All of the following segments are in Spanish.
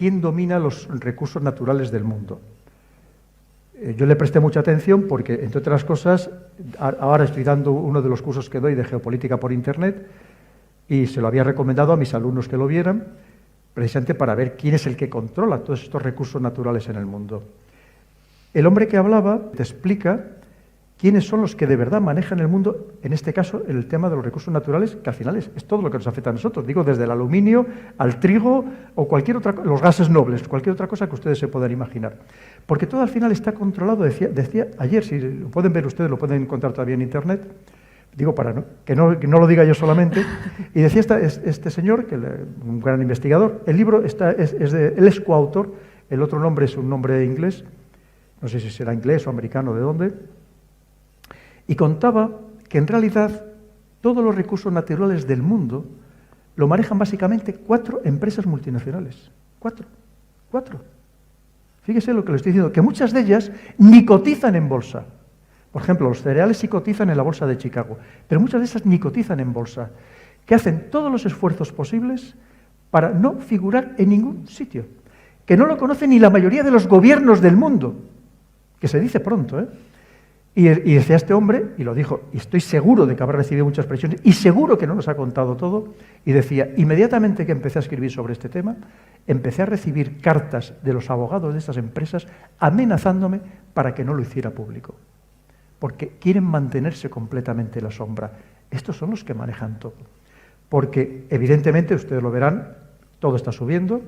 quién domina los recursos naturales del mundo. Yo le presté mucha atención porque, entre otras cosas, ahora estoy dando uno de los cursos que doy de geopolítica por Internet y se lo había recomendado a mis alumnos que lo vieran, precisamente para ver quién es el que controla todos estos recursos naturales en el mundo. El hombre que hablaba te explica quiénes son los que de verdad manejan el mundo, en este caso, el tema de los recursos naturales, que al final es todo lo que nos afecta a nosotros. Digo, desde el aluminio al trigo o cualquier otra cosa, los gases nobles, cualquier otra cosa que ustedes se puedan imaginar. Porque todo al final está controlado, decía ayer, si lo pueden ver ustedes, lo pueden encontrar todavía en Internet, digo para que no lo diga yo solamente, y decía este señor, un gran investigador, el libro él es coautor, el otro nombre es un nombre inglés, no sé si será inglés o americano, de dónde, y contaba que en realidad todos los recursos naturales del mundo lo manejan básicamente 4 empresas multinacionales. 4. Fíjese lo que le estoy diciendo, que muchas de ellas ni cotizan en bolsa. Por ejemplo, los cereales sí cotizan en la bolsa de Chicago, pero muchas de esas ni cotizan en bolsa, que hacen todos los esfuerzos posibles para no figurar en ningún sitio, que no lo conocen ni la mayoría de los gobiernos del mundo, que se dice pronto, ¿eh? Y decía este hombre, y lo dijo, y estoy seguro de que habrá recibido muchas presiones, y seguro que no nos ha contado todo, y decía, inmediatamente que empecé a escribir sobre este tema, empecé a recibir cartas de los abogados de estas empresas amenazándome para que no lo hiciera público, porque quieren mantenerse completamente en la sombra. Estos son los que manejan todo, porque evidentemente, ustedes lo verán, todo está subiendo,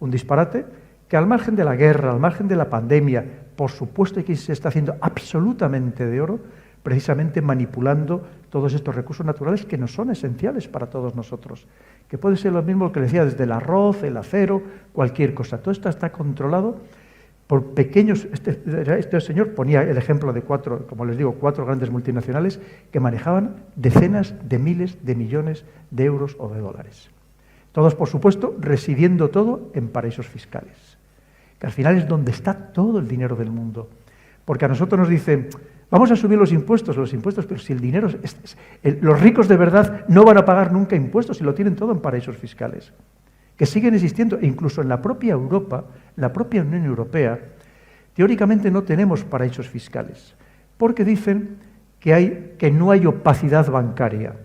un disparate, que al margen de la guerra, al margen de la pandemia, por supuesto que se está haciendo absolutamente de oro, precisamente manipulando todos estos recursos naturales que nos son esenciales para todos nosotros, que puede ser lo mismo que decía, desde el arroz, el acero, cualquier cosa. Todo esto está controlado por pequeños... Este señor ponía el ejemplo de 4, como les digo, 4 grandes multinacionales que manejaban decenas de miles de millones de euros o de dólares. Todos, por supuesto, residiendo todo en paraísos fiscales, que al final es donde está todo el dinero del mundo. Porque a nosotros nos dicen, vamos a subir los impuestos, pero si el dinero... los ricos de verdad no van a pagar nunca impuestos y lo tienen todo en paraísos fiscales, que siguen existiendo, e incluso en la propia Europa, la propia Unión Europea, teóricamente no tenemos paraísos fiscales, porque dicen que no hay opacidad bancaria,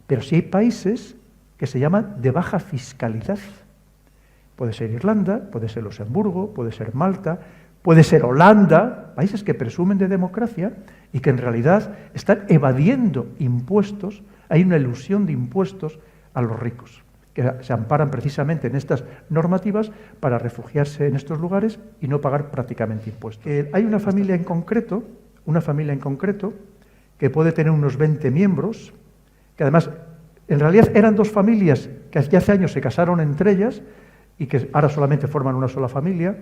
pero sí hay países que se llaman de baja fiscalidad. Puede ser Irlanda, puede ser Luxemburgo, puede ser Malta, puede ser Holanda, países que presumen de democracia y que en realidad están evadiendo impuestos, hay una ilusión de impuestos a los ricos, que se amparan precisamente en estas normativas para refugiarse en estos lugares y no pagar prácticamente impuestos. Hay una familia en concreto que puede tener unos 20 miembros, que además en realidad eran 2 familias que hace años se casaron entre ellas y que ahora solamente forman una sola familia,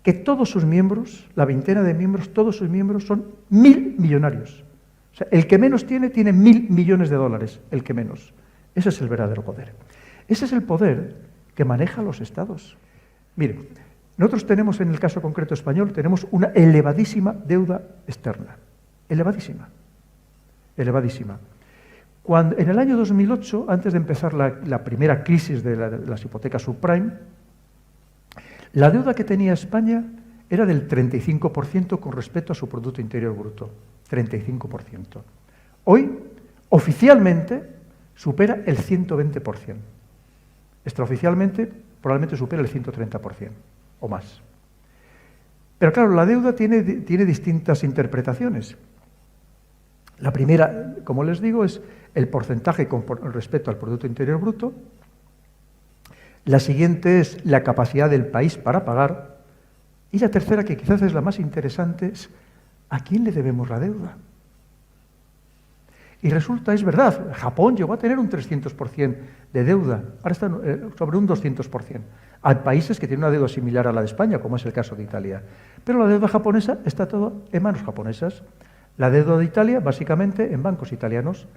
que todos sus miembros, la veintena de miembros, todos sus miembros son 1000 millonarios. O sea, el que menos tiene 1000 millones de dólares, el que menos. Ese es el verdadero poder. Ese es el poder que maneja los estados. Mire, nosotros tenemos, en el caso concreto español, tenemos una elevadísima deuda externa. Elevadísima. En el año 2008, antes de empezar la primera crisis de las hipotecas subprime, la deuda que tenía España era del 35% con respecto a su Producto Interior Bruto. 35%. Hoy, oficialmente, supera el 120%. Extraoficialmente, probablemente supera el 130% o más. Pero claro, la deuda tiene distintas interpretaciones. La primera, como les digo, es el porcentaje con respecto al Producto Interior Bruto. La siguiente es la capacidad del país para pagar. Y la tercera, que quizás es la más interesante, es ¿a quién le debemos la deuda? Y resulta, es verdad, Japón llegó a tener un 300% de deuda, ahora está sobre un 200%. Hay países que tienen una deuda similar a la de España, como es el caso de Italia. Pero la deuda japonesa está todo en manos japonesas. La deuda de Italia, básicamente, en bancos italianos.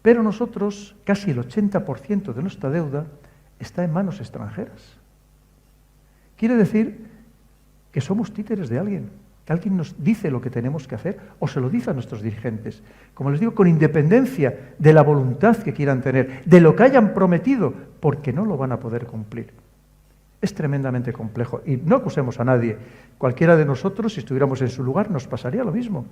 Pero nosotros, casi el 80% de nuestra deuda está en manos extranjeras. Quiere decir que somos títeres de alguien, que alguien nos dice lo que tenemos que hacer o se lo dice a nuestros dirigentes. Como les digo, con independencia de la voluntad que quieran tener, de lo que hayan prometido, porque no lo van a poder cumplir. Es tremendamente complejo. Y no acusemos a nadie. Cualquiera de nosotros, si estuviéramos en su lugar, nos pasaría lo mismo.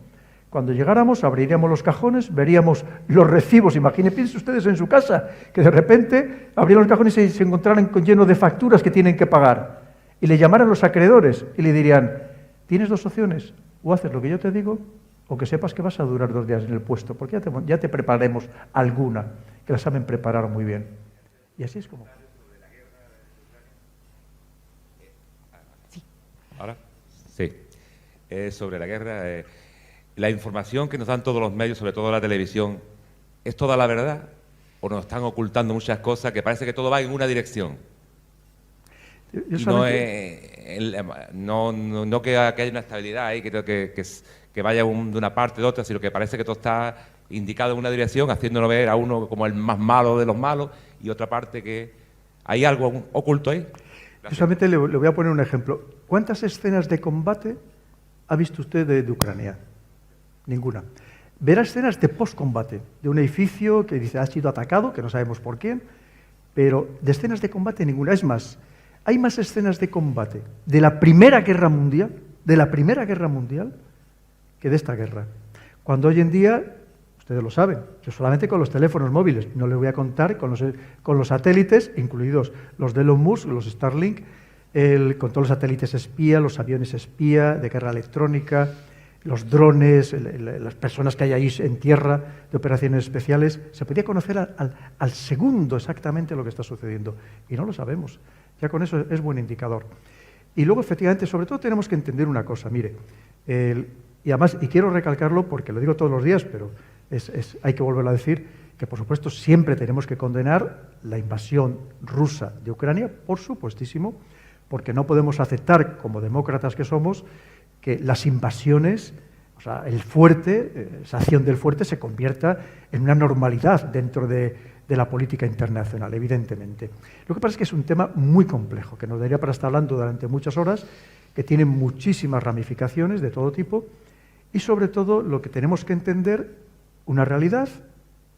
Cuando llegáramos, abriríamos los cajones, veríamos los recibos. Piensen ustedes en su casa, que de repente abrirían los cajones y se encontraran llenos de facturas que tienen que pagar. Y le llamaran los acreedores y le dirían, tienes dos opciones, o haces lo que yo te digo, o que sepas que vas a durar 2 días en el puesto, porque ya te prepararemos alguna, que la saben preparar muy bien. Y así es como... ¿Ahora? Sí. Sobre la guerra, la información que nos dan todos los medios, sobre todo la televisión, ¿es toda la verdad? ¿O nos están ocultando muchas cosas que parece que todo va en una dirección? Y no que haya una estabilidad ahí, que vaya de una parte de otra, sino que parece que todo está indicado en una dirección, haciéndolo ver a uno como el más malo de los malos, y otra parte que hay algo oculto ahí. Yo solamente le voy a poner un ejemplo. ¿Cuántas escenas de combate ha visto usted de Ucrania? Ninguna. Verá escenas de postcombate, de un edificio que dice ha sido atacado, que no sabemos por quién, pero de escenas de combate ninguna. Es más, hay más escenas de combate de la Primera Guerra Mundial, que de esta guerra. Cuando hoy en día, ustedes lo saben, yo solamente con los teléfonos móviles, no les voy a contar con los satélites, incluidos los de Elon Musk, los Starlink, con todos los satélites espía, los aviones espía, de guerra electrónica, los drones, las personas que hay ahí en tierra de operaciones especiales, se podía conocer al segundo exactamente lo que está sucediendo, y no lo sabemos. Ya con eso es buen indicador. Y luego, efectivamente, sobre todo tenemos que entender una cosa, mire, y además, y quiero recalcarlo porque lo digo todos los días, pero hay que volverlo a decir, que por supuesto siempre tenemos que condenar la invasión rusa de Ucrania, por supuestísimo, porque no podemos aceptar, como demócratas que somos, que las invasiones, o sea, esa acción del fuerte se convierta en una normalidad dentro de la política internacional, evidentemente. Lo que pasa es que es un tema muy complejo, que nos daría para estar hablando durante muchas horas, que tiene muchísimas ramificaciones de todo tipo, y sobre todo lo que tenemos que entender, una realidad,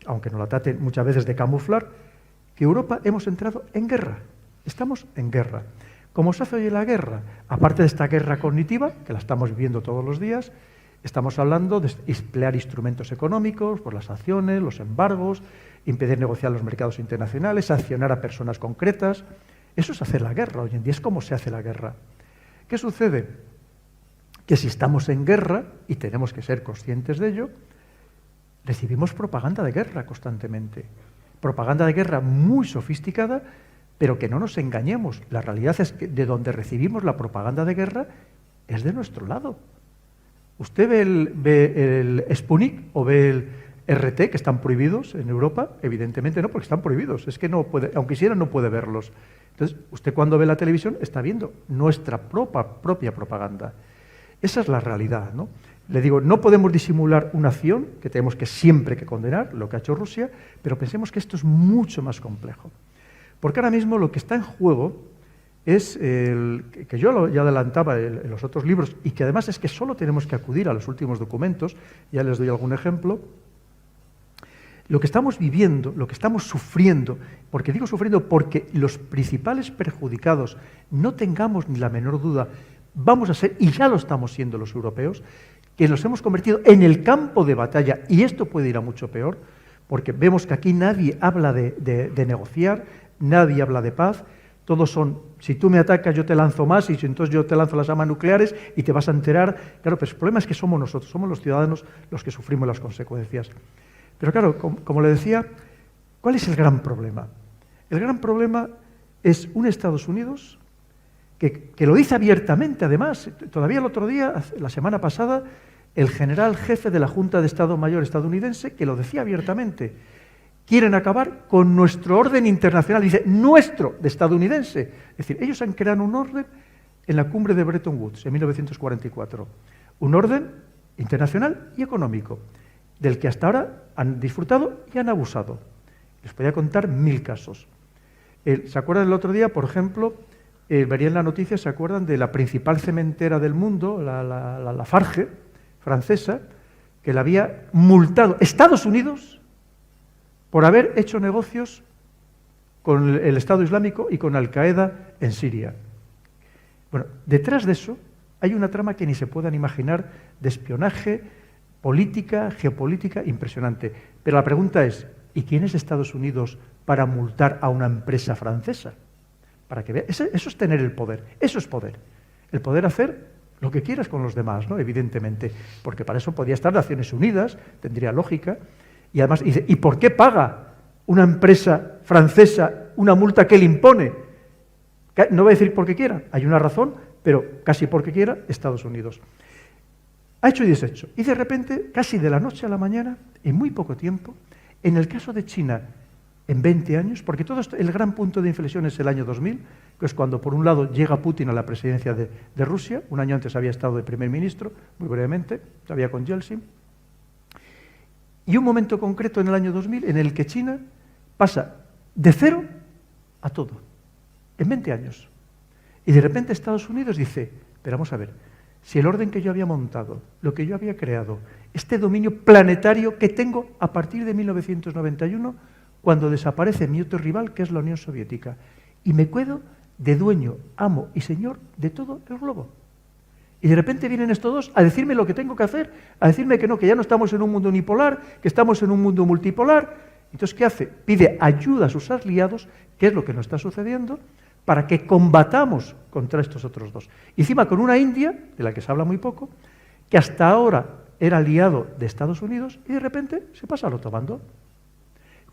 aunque nos la traten muchas veces de camuflar, que Europa hemos entrado en guerra, estamos en guerra. ¿Cómo se hace hoy la guerra? Aparte de esta guerra cognitiva, que la estamos viviendo todos los días, estamos hablando de emplear instrumentos económicos, por las sanciones, los embargos, impedir negociar los mercados internacionales, sancionar a personas concretas. Eso es hacer la guerra hoy en día, es cómo se hace la guerra. ¿Qué sucede? Que si estamos en guerra, y tenemos que ser conscientes de ello, recibimos propaganda de guerra constantemente. Propaganda de guerra muy sofisticada, pero que no nos engañemos. La realidad es que de donde recibimos la propaganda de guerra es de nuestro lado. ¿Usted ve el Sputnik o ve el RT, que están prohibidos en Europa? Evidentemente no, porque están prohibidos. Es que no puede, aunque quisiera, no puede verlos. Entonces, usted cuando ve la televisión está viendo nuestra propia propaganda. Esa es la realidad, ¿no? Le digo, no podemos disimular una acción que tenemos que siempre que condenar, lo que ha hecho Rusia, pero pensemos que esto es mucho más complejo. Porque ahora mismo lo que está en juego es, que yo ya adelantaba en los otros libros, y que además es que solo tenemos que acudir a los últimos documentos, ya les doy algún ejemplo, lo que estamos viviendo, lo que estamos sufriendo, porque digo sufriendo porque los principales perjudicados, no tengamos ni la menor duda, vamos a ser, y ya lo estamos siendo los europeos, que nos hemos convertido en el campo de batalla, y esto puede ir a mucho peor, porque vemos que aquí nadie habla de negociar, nadie habla de paz, todos son, si tú me atacas yo te lanzo más, y entonces yo te lanzo las armas nucleares y te vas a enterar. Claro, pero el problema es que somos nosotros, somos los ciudadanos los que sufrimos las consecuencias. Pero claro, como le decía, ¿cuál es el gran problema? El gran problema es un Estados Unidos que lo dice abiertamente, además. Todavía el otro día, la semana pasada, el general jefe de la Junta de Estado Mayor estadounidense, que lo decía abiertamente, quieren acabar con nuestro orden internacional, dice nuestro, de estadounidense. Es decir, ellos han creado un orden en la cumbre de Bretton Woods en 1944, un orden internacional y económico, del que hasta ahora han disfrutado y han abusado. Les podría contar 1000 casos. ¿Se acuerdan el otro día, por ejemplo, verían la noticia, se acuerdan de la principal cementera del mundo, la Lafarge, francesa, que la había multado Estados Unidos por haber hecho negocios con el Estado Islámico y con Al-Qaeda en Siria. Bueno, detrás de eso hay una trama que ni se puedan imaginar de espionaje, política, geopolítica, impresionante. Pero la pregunta es, ¿y quién es Estados Unidos para multar a una empresa francesa? Para que vea, eso es tener el poder, eso es poder. El poder hacer lo que quieras con los demás, ¿no? Evidentemente, porque para eso podría estar Naciones Unidas, tendría lógica. Y además, ¿y por qué paga una empresa francesa una multa que le impone? No voy a decir porque quiera, hay una razón, pero casi porque quiera, Estados Unidos. Ha hecho y deshecho. Y de repente, casi de la noche a la mañana, en muy poco tiempo, en el caso de China, en 20 años, porque todo esto, el gran punto de inflexión es el año 2000, que es cuando, por un lado, llega Putin a la presidencia de Rusia, un año antes había estado de primer ministro, muy brevemente, había con Yeltsin, y un momento concreto en el año 2000 en el que China pasa de cero a todo, en 20 años. Y de repente Estados Unidos dice, pero vamos a ver, si el orden que yo había montado, lo que yo había creado, este dominio planetario que tengo a partir de 1991, cuando desaparece mi otro rival, que es la Unión Soviética, y me quedo de dueño, amo y señor de todo el globo. Y de repente vienen estos dos a decirme lo que tengo que hacer, a decirme que no, que ya no estamos en un mundo unipolar, que estamos en un mundo multipolar. Entonces, ¿qué hace? Pide ayuda a sus aliados, que es lo que nos está sucediendo, para que combatamos contra estos otros dos. Y encima con una India, de la que se habla muy poco, que hasta ahora era aliado de Estados Unidos y de repente se pasa al otro bando.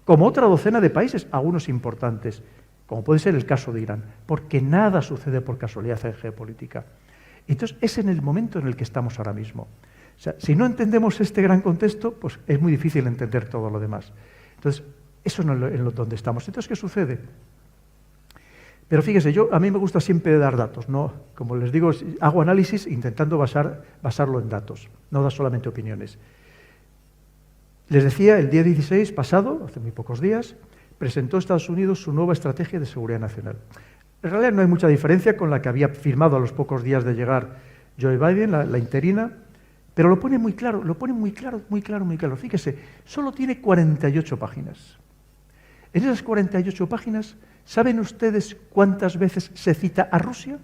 Como otra docena de países, algunos importantes, como puede ser el caso de Irán, porque nada sucede por casualidad en geopolítica. Entonces, es en el momento en el que estamos ahora mismo. O sea, si no entendemos este gran contexto, pues es muy difícil entender todo lo demás. Entonces, eso es en donde estamos. Entonces, ¿qué sucede? Pero fíjese, a mí me gusta siempre dar datos, ¿no? Como les digo, hago análisis intentando basarlo en datos, no dar solamente opiniones. Les decía, el día 16 pasado, hace muy pocos días, presentó Estados Unidos su nueva estrategia de seguridad nacional. En realidad no hay mucha diferencia con la que había firmado a los pocos días de llegar Joe Biden, la interina, pero lo pone muy claro, muy claro. Fíjese, solo tiene 48 páginas. En esas 48 páginas, ¿saben ustedes cuántas veces se cita a Rusia?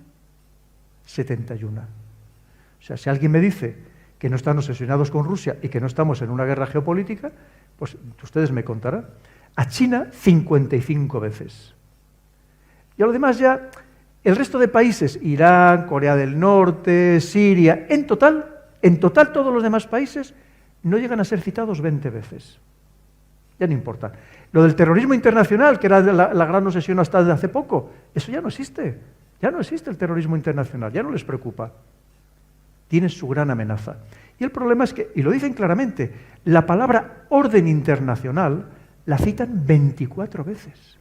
71. O sea, si alguien me dice que no están obsesionados con Rusia y que no estamos en una guerra geopolítica, pues ustedes me contarán. A China, 55 veces. Y a lo demás ya, el resto de países, Irán, Corea del Norte, Siria, en total todos los demás países no llegan a ser citados 20 veces. Ya no importa. Lo del terrorismo internacional, que era la gran obsesión hasta desde hace poco, eso ya no existe. Ya no existe el terrorismo internacional, ya no les preocupa. Tiene su gran amenaza. Y el problema es que, y lo dicen claramente, la palabra orden internacional la citan 24 veces.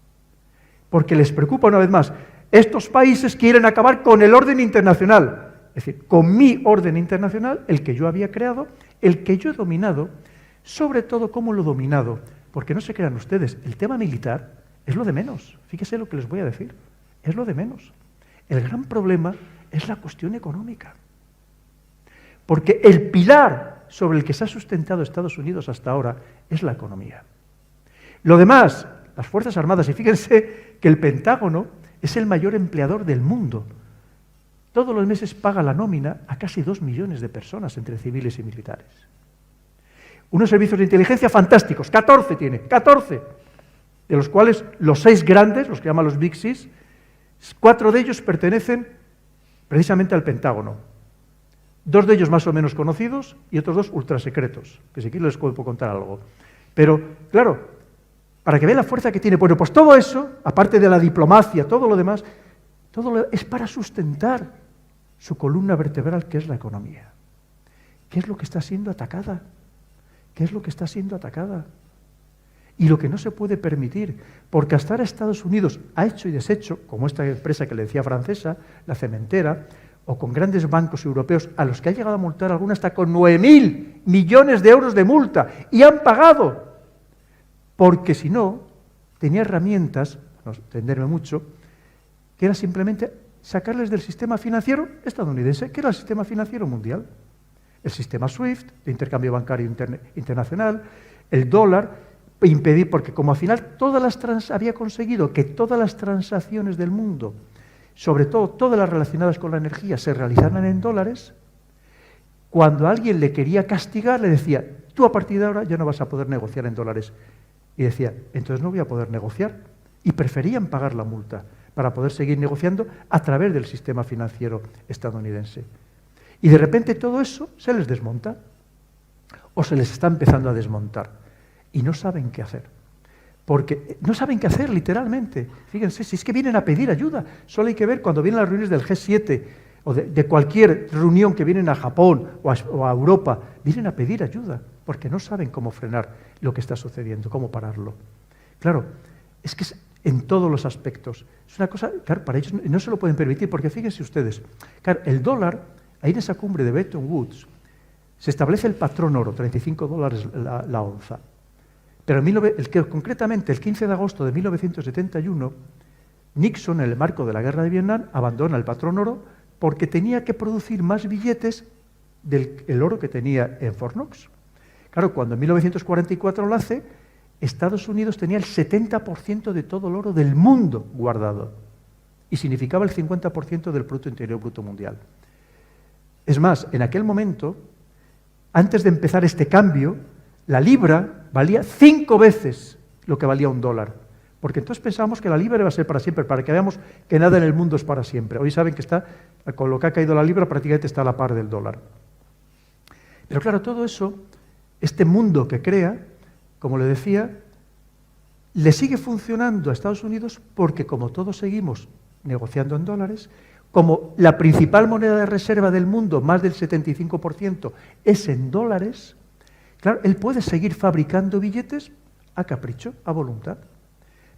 Porque les preocupa una vez más, estos países quieren acabar con el orden internacional. Es decir, con mi orden internacional, el que yo había creado, el que yo he dominado, sobre todo cómo lo he dominado. Porque no se crean ustedes, el tema militar es lo de menos. Fíjese lo que les voy a decir, es lo de menos. El gran problema es la cuestión económica. Porque el pilar sobre el que se ha sustentado Estados Unidos hasta ahora es la economía. Lo demás, las Fuerzas Armadas, y fíjense que el Pentágono es el mayor empleador del mundo. Todos los meses paga la nómina a casi 2 millones de personas entre civiles y militares. Unos servicios de inteligencia fantásticos, 14 tiene, 14, de los cuales los 6 grandes, los que llaman los Big Six, 4 de ellos pertenecen precisamente al Pentágono. 2 de ellos más o menos conocidos y otros 2 ultrasecretos, que si quieren les puedo contar algo. Pero, claro, para que vean la fuerza que tiene, bueno, pues todo eso, aparte de la diplomacia, todo lo demás, es para sustentar su columna vertebral, que es la economía. ¿Qué es lo que está siendo atacada? ¿Qué es lo que está siendo atacada? Y lo que no se puede permitir, porque hasta ahora Estados Unidos ha hecho y deshecho, como esta empresa que le decía francesa, la cementera, o con grandes bancos europeos, a los que ha llegado a multar alguna hasta con 9.000 millones de euros de multa, y han pagado, porque si no, tenía herramientas, no extenderme mucho, que era simplemente sacarles del sistema financiero estadounidense, que era el sistema financiero mundial. El sistema SWIFT, de intercambio bancario internacional, el dólar, impedir, porque como al final había conseguido que todas las transacciones del mundo, sobre todo todas las relacionadas con la energía, se realizaran en dólares, cuando alguien le quería castigar, le decía, tú a partir de ahora ya no vas a poder negociar en dólares. Y decía, entonces no voy a poder negociar. Y preferían pagar la multa para poder seguir negociando a través del sistema financiero estadounidense. Y de repente todo eso se les desmonta, o se les está empezando a desmontar, y no saben qué hacer. Porque no saben qué hacer, literalmente. Fíjense, si es que vienen a pedir ayuda. Solo hay que ver cuando vienen las reuniones del G7 o de cualquier reunión que vienen a Japón o a Europa, vienen a pedir ayuda, porque no saben cómo frenar lo que está sucediendo, cómo pararlo. Claro, es que es en todos los aspectos. Es una cosa, claro, para ellos no se lo pueden permitir, porque fíjense ustedes, claro, el dólar, ahí en esa cumbre de Bretton Woods, se establece el patrón oro, $35 la onza. Pero concretamente el 15 de agosto de 1971, Nixon, en el marco de la guerra de Vietnam, abandona el patrón oro porque tenía que producir más billetes del oro que tenía en Fort Knox. Claro, cuando en 1944 lo hace, Estados Unidos tenía el 70% de todo el oro del mundo guardado y significaba el 50% del Producto Interior Bruto Mundial. Es más, en aquel momento, antes de empezar este cambio, la libra valía 5 veces lo que valía un dólar. Porque entonces pensábamos que la libra iba a ser para siempre, para que veamos que nada en el mundo es para siempre. Hoy saben que está, con lo que ha caído la libra, prácticamente está a la par del dólar. Pero claro, todo eso, este mundo que crea, como le decía, le sigue funcionando a Estados Unidos porque como todos seguimos negociando en dólares, como la principal moneda de reserva del mundo, más del 75%, es en dólares, claro, él puede seguir fabricando billetes a capricho, a voluntad.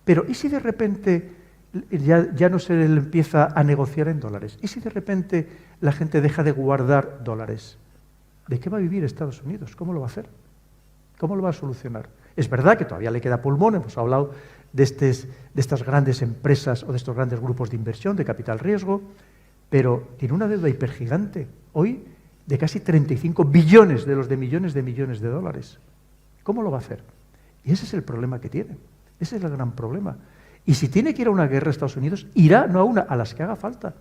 Pero ¿y si de repente ya no se le empieza a negociar en dólares? ¿Y si de repente la gente deja de guardar dólares? ¿De qué va a vivir Estados Unidos? ¿Cómo lo va a hacer? ¿Cómo lo va a solucionar? Es verdad que todavía le queda pulmón, hemos hablado de estas grandes empresas o de estos grandes grupos de inversión, de capital riesgo, pero tiene una deuda hipergigante, hoy de casi 35 billones de millones de dólares. ¿Cómo lo va a hacer? Y ese es el problema que tiene. Ese es el gran problema. Y si tiene que ir a una guerra Estados Unidos, irá no a una, a las que haga falta.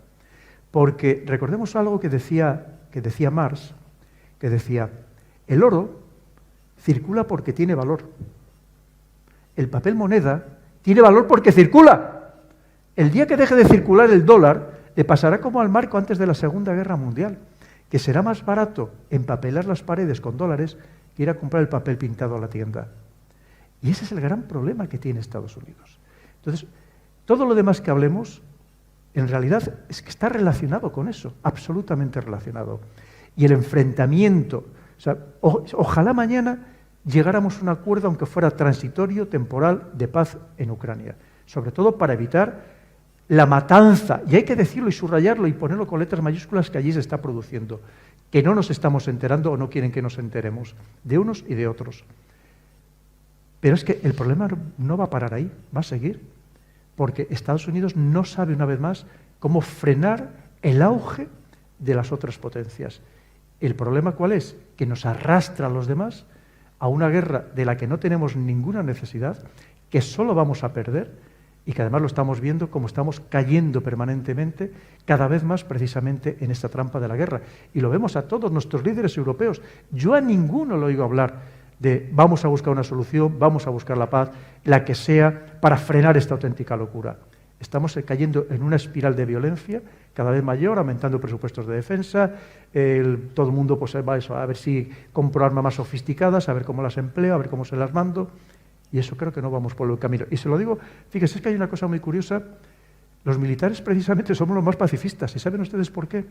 Porque recordemos algo que decía Marx, que decía, el oro circula porque tiene valor. El papel moneda tiene valor porque circula. El día que deje de circular el dólar, le pasará como al marco antes de la Segunda Guerra Mundial, que será más barato empapelar las paredes con dólares que ir a comprar el papel pintado a la tienda. Y ese es el gran problema que tiene Estados Unidos. Entonces, todo lo demás que hablemos, en realidad, es que está relacionado con eso, absolutamente relacionado. Y el enfrentamiento, o sea, ojalá mañana llegáramos a un acuerdo, aunque fuera transitorio, temporal, de paz en Ucrania. Sobre todo para evitar la matanza, y hay que decirlo y subrayarlo y ponerlo con letras mayúsculas, que allí se está produciendo, que no nos estamos enterando o no quieren que nos enteremos, de unos y de otros. Pero es que el problema no va a parar ahí, va a seguir, porque Estados Unidos no sabe una vez más cómo frenar el auge de las otras potencias. ¿El problema cuál es? Que nos arrastra a los demás a una guerra de la que no tenemos ninguna necesidad, que solo vamos a perder y que además lo estamos viendo como estamos cayendo permanentemente cada vez más precisamente en esta trampa de la guerra. Y lo vemos a todos nuestros líderes europeos. Yo a ninguno lo oigo hablar de vamos a buscar una solución, vamos a buscar la paz, la que sea, para frenar esta auténtica locura. Estamos cayendo en una espiral de violencia cada vez mayor, aumentando presupuestos de defensa, todo el mundo pues, va a ver si compro armas más sofisticadas, a ver cómo las empleo, a ver cómo se las mando, y eso creo que no vamos por el camino. Y se lo digo, fíjense, es que hay una cosa muy curiosa, los militares precisamente somos los más pacifistas, ¿y saben ustedes por qué?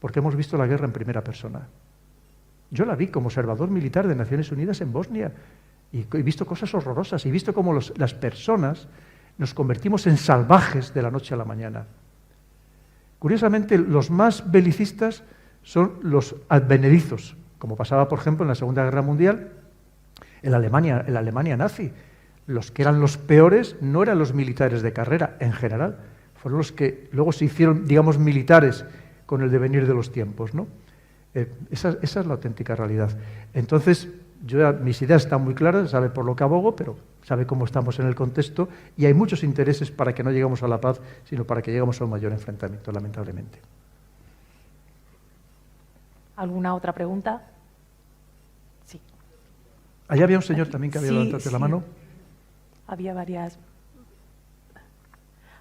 Porque hemos visto la guerra en primera persona. Yo la vi como observador militar de Naciones Unidas en Bosnia, y he visto cosas horrorosas, y he visto cómo las personas nos convertimos en salvajes de la noche a la mañana. Curiosamente, los más belicistas son los advenedizos, como pasaba, por ejemplo, en la Segunda Guerra Mundial, en la Alemania nazi. Los que eran los peores no eran los militares de carrera, en general, fueron los que luego se hicieron, digamos, militares con el devenir de los tiempos, ¿no? Esa es la auténtica realidad. Entonces, mis ideas están muy claras, sabe por lo que abogo, pero sabe cómo estamos en el contexto y hay muchos intereses para que no lleguemos a la paz, sino para que lleguemos a un mayor enfrentamiento, lamentablemente. ¿Alguna otra pregunta? Sí. Allá había un señor también que había levantado la mano. Había varias.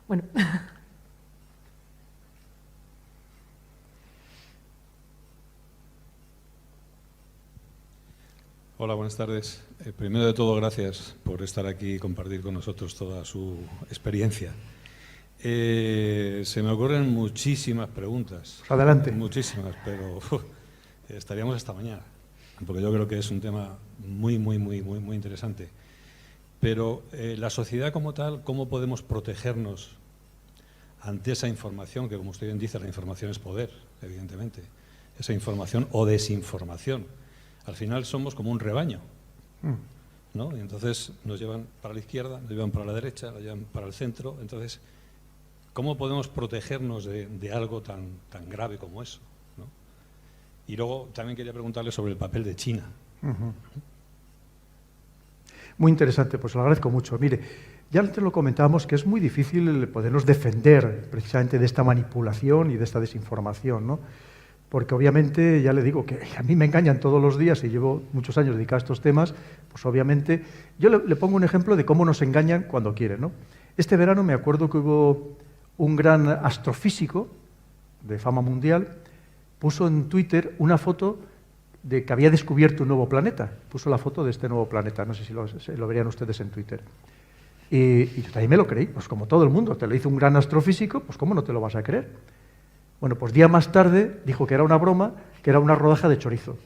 Bueno. Hola, buenas tardes. Primero de todo, gracias por estar aquí y compartir con nosotros toda su experiencia. Se me ocurren muchísimas preguntas. Pues adelante. Muchísimas, pero estaríamos hasta mañana, porque yo creo que es un tema muy interesante. Pero la sociedad como tal, ¿cómo podemos protegernos ante esa información? Que como usted bien dice, la información es poder, evidentemente. Esa información o desinformación. Al final somos como un rebaño, ¿no? Y entonces nos llevan para la izquierda, nos llevan para la derecha, nos llevan para el centro. Entonces, ¿cómo podemos protegernos de algo tan grave como eso, ¿no? Y luego también quería preguntarle sobre el papel de China. Muy interesante, pues lo agradezco mucho. Mire, ya antes lo comentábamos que es muy difícil podernos defender precisamente de esta manipulación y de esta desinformación, ¿no? Porque obviamente, ya le digo, que a mí me engañan todos los días y llevo muchos años dedicados a estos temas, pues obviamente, yo le pongo un ejemplo de cómo nos engañan cuando quieren, ¿no? Este verano me acuerdo que hubo un gran astrofísico de fama mundial, puso en Twitter una foto de que había descubierto un nuevo planeta, puso la foto de este nuevo planeta, no sé si lo verían ustedes en Twitter. Y yo también me lo creí, pues como todo el mundo, te lo hizo un gran astrofísico, pues ¿cómo no te lo vas a creer? Bueno, pues día más tarde dijo que era una broma, que era una rodaja de chorizo.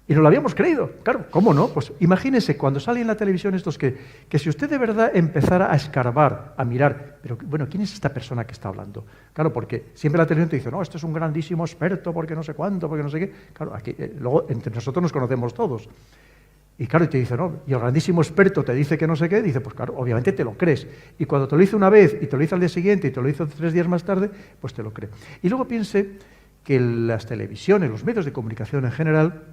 Y no lo habíamos creído. Claro, ¿cómo no? Pues imagínese cuando sale en la televisión estos que si usted de verdad empezara a escarbar, a mirar, pero bueno, ¿quién es esta persona que está hablando? Claro, porque siempre la televisión te dice, no, esto es un grandísimo experto, porque no sé cuánto, porque no sé qué. Claro, aquí, luego entre nosotros nos conocemos todos. Y claro, y te dice, no, y el grandísimo experto te dice que no sé qué, dice, pues claro, obviamente te lo crees. Y cuando te lo hizo una vez, y te lo hizo al día siguiente, y te lo hizo 3 días más tarde, pues te lo cree. Y luego piense que las televisiones, los medios de comunicación en general,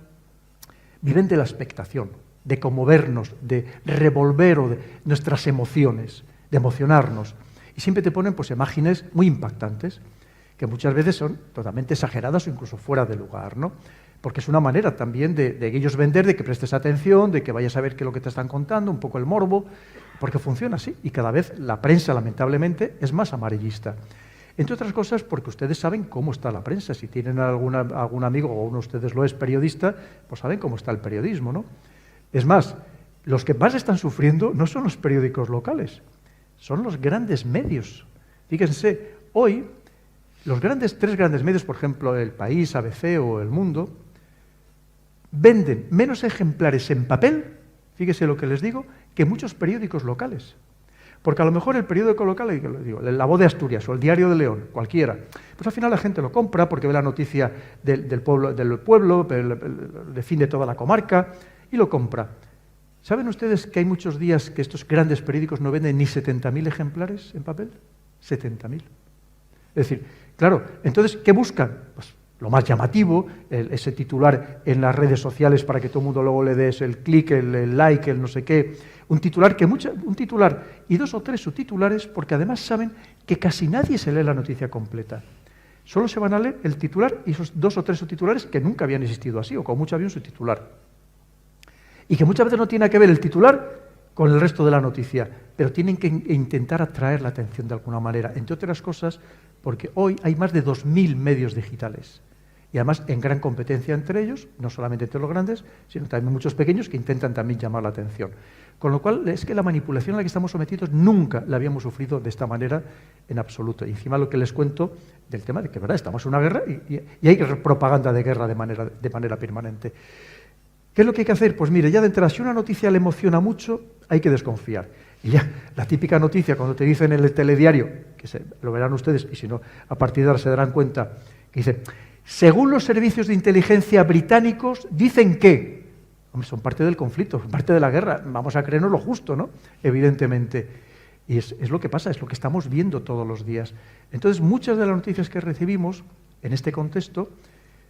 viven de la expectación, de conmovernos, de revolver o de nuestras emociones, de emocionarnos. Y siempre te ponen pues imágenes muy impactantes, que muchas veces son totalmente exageradas o incluso fuera de lugar, ¿no? Porque es una manera también de ellos vender, de que prestes atención, de que vayas a ver qué es lo que te están contando, un poco el morbo, porque funciona así. Y cada vez la prensa, lamentablemente, es más amarillista. Entre otras cosas, porque ustedes saben cómo está la prensa. Si tienen algún amigo, o uno de ustedes lo es periodista, pues saben cómo está el periodismo, ¿no? Es más, los que más están sufriendo no son los periódicos locales, son los grandes medios. Fíjense, hoy, los tres grandes medios, por ejemplo, El País, ABC o El Mundo, venden menos ejemplares en papel, fíjese lo que les digo, que muchos periódicos locales. Porque a lo mejor el periódico local, digo, La Voz de Asturias o el Diario de León, cualquiera, pues al final la gente lo compra porque ve la noticia del pueblo, defiende toda la comarca y lo compra. ¿Saben ustedes que hay muchos días que estos grandes periódicos no venden ni 70.000 ejemplares en papel? 70.000. Es decir, claro, entonces, ¿qué buscan? Pues lo más llamativo, ese titular en las redes sociales para que todo el mundo luego le des el clic, el like, el no sé qué. Un titular y 2 o 3 subtitulares, porque además saben que casi nadie se lee la noticia completa. Solo se van a leer el titular y esos 2 o 3 subtitulares que nunca habían existido así, o como mucho había un subtitular. Y que muchas veces no tiene que ver el titular con el resto de la noticia, pero tienen que intentar atraer la atención de alguna manera, entre otras cosas, porque hoy hay más de 2.000 medios digitales. Y además en gran competencia entre ellos, no solamente entre los grandes, sino también muchos pequeños que intentan también llamar la atención. Con lo cual es que la manipulación a la que estamos sometidos nunca la habíamos sufrido de esta manera en absoluto. Y encima lo que les cuento del tema de que verdad estamos en una guerra y hay propaganda de guerra de manera permanente. ¿Qué es lo que hay que hacer? Pues mire, ya de entrada, si una noticia le emociona mucho, hay que desconfiar. Y ya, la típica noticia cuando te dicen en el telediario, lo verán ustedes, y si no, a partir de ahora se darán cuenta, que dice, según los servicios de inteligencia británicos, dicen que, hombre, son parte del conflicto, son parte de la guerra, vamos a creernos lo justo, ¿no? Evidentemente. Y es lo que pasa, es lo que estamos viendo todos los días. Entonces, muchas de las noticias que recibimos en este contexto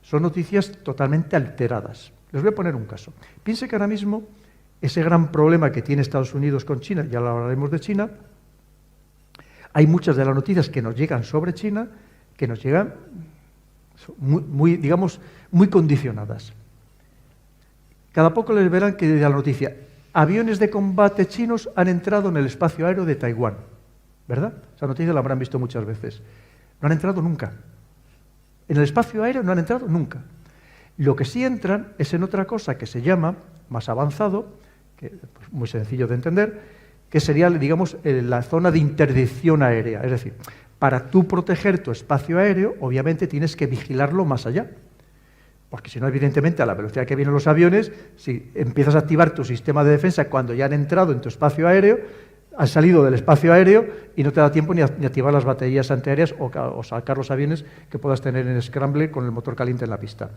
son noticias totalmente alteradas. Les voy a poner un caso. Piense que ahora mismo ese gran problema que tiene Estados Unidos con China, ya hablaremos de China, hay muchas de las noticias que nos llegan sobre China que nos llegan digamos, muy condicionadas. Cada poco les verán que la noticia, aviones de combate chinos han entrado en el espacio aéreo de Taiwán, ¿verdad? Esa noticia la habrán visto muchas veces. No han entrado nunca. En el espacio aéreo no han entrado nunca. Lo que sí entran es en otra cosa que se llama, más avanzado, que pues, muy sencillo de entender, que sería, digamos, la zona de interdicción aérea. Es decir, para tú proteger tu espacio aéreo, obviamente tienes que vigilarlo más allá. Porque si no, evidentemente, a la velocidad que vienen los aviones, si empiezas a activar tu sistema de defensa cuando ya han entrado en tu espacio aéreo, han salido del espacio aéreo y no te da tiempo ni activar las baterías antiaéreas o sacar los aviones que puedas tener en scramble con el motor caliente en la pista.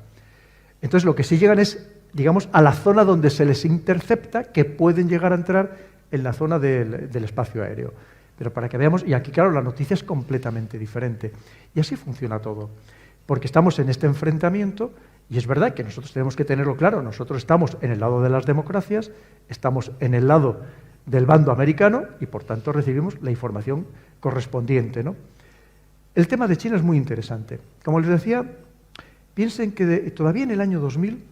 Entonces, lo que sí llegan es, digamos, a la zona donde se les intercepta, que pueden llegar a entrar en la zona del espacio aéreo. Pero para que veamos, y aquí, claro, la noticia es completamente diferente. Y así funciona todo. Porque estamos en este enfrentamiento, y es verdad que nosotros tenemos que tenerlo claro, nosotros estamos en el lado de las democracias, estamos en el lado del bando americano, y por tanto recibimos la información correspondiente, ¿no? El tema de China es muy interesante. Como les decía, piensen que todavía en el año 2000,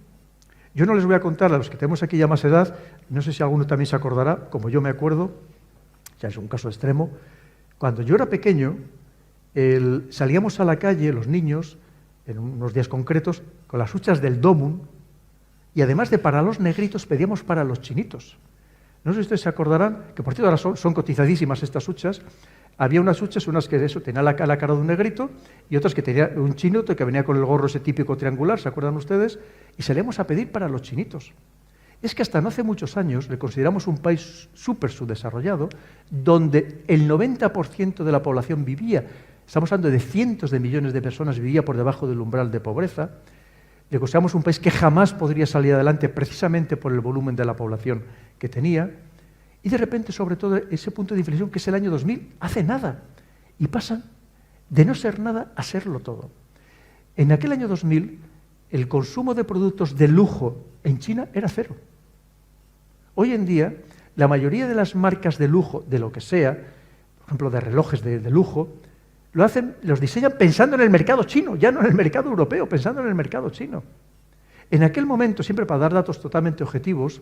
yo no les voy a contar a los que tenemos aquí ya más edad, no sé si alguno también se acordará, como yo me acuerdo, ya es un caso extremo, cuando yo era pequeño, salíamos a la calle, los niños, en unos días concretos, con las huchas del Domun, y además de para los negritos, pedíamos para los chinitos. No sé si ustedes se acordarán, que por cierto ahora son cotizadísimas estas huchas. Había unas huchas, unas que tenían la cara de un negrito, y otras que tenía un chino que venía con el gorro ese típico triangular, ¿se acuerdan ustedes? Y salíamos a pedir para los chinitos. Es que hasta no hace muchos años le consideramos un país súper subdesarrollado, donde el 90% de la población vivía, estamos hablando de cientos de millones de personas, vivía por debajo del umbral de pobreza. Le consideramos un país que jamás podría salir adelante precisamente por el volumen de la población que tenía. Y de repente, sobre todo, ese punto de inflexión, que es el año 2000, hace nada. Y pasan de no ser nada a serlo todo. En aquel año 2000, el consumo de productos de lujo en China era cero. Hoy en día, la mayoría de las marcas de lujo, de lo que sea, por ejemplo, de relojes de lujo, los diseñan pensando en el mercado chino, ya no en el mercado europeo, pensando en el mercado chino. En aquel momento, siempre para dar datos totalmente objetivos,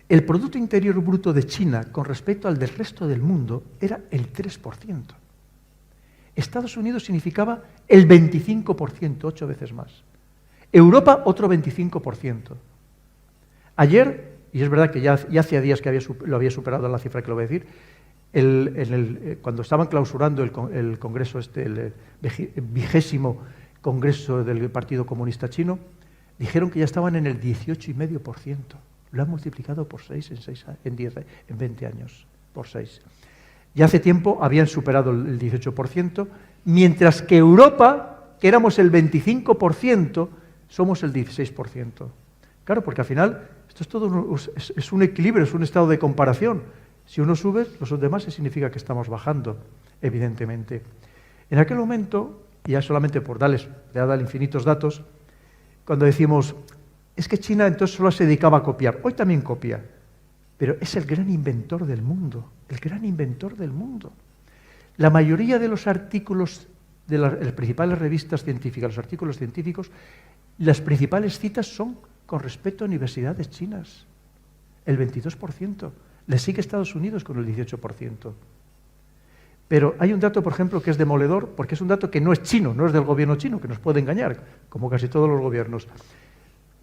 el Producto Interior Bruto de China con respecto al del resto del mundo era el 3%. Estados Unidos significaba el 25%, 8 veces más. Europa, otro 25%. Ayer, y es verdad que ya hacía días que lo había superado la cifra que lo voy a decir, cuando estaban clausurando el congreso, el 20º congreso del Partido Comunista Chino, dijeron que ya estaban en el 18,5%. Lo han multiplicado por 6 en 20 años, por 6. Ya hace tiempo habían superado el 18%, mientras que Europa, que éramos el 25%, somos el 16%. Claro, porque al final esto es todo es un equilibrio, es un estado de comparación. Si uno sube, los demás significa que estamos bajando, evidentemente. En aquel momento, y ya solamente por darles infinitos datos, cuando decimos, es que China entonces solo se dedicaba a copiar, hoy también copia, pero es el gran inventor del mundo, el gran inventor del mundo. La mayoría de los artículos de las principales revistas científicas, los artículos científicos, las principales citas son con respecto a universidades chinas, el 22%. Le sigue Estados Unidos con el 18%. Pero hay un dato, por ejemplo, que es demoledor, porque es un dato que no es chino, no es del gobierno chino, que nos puede engañar, como casi todos los gobiernos.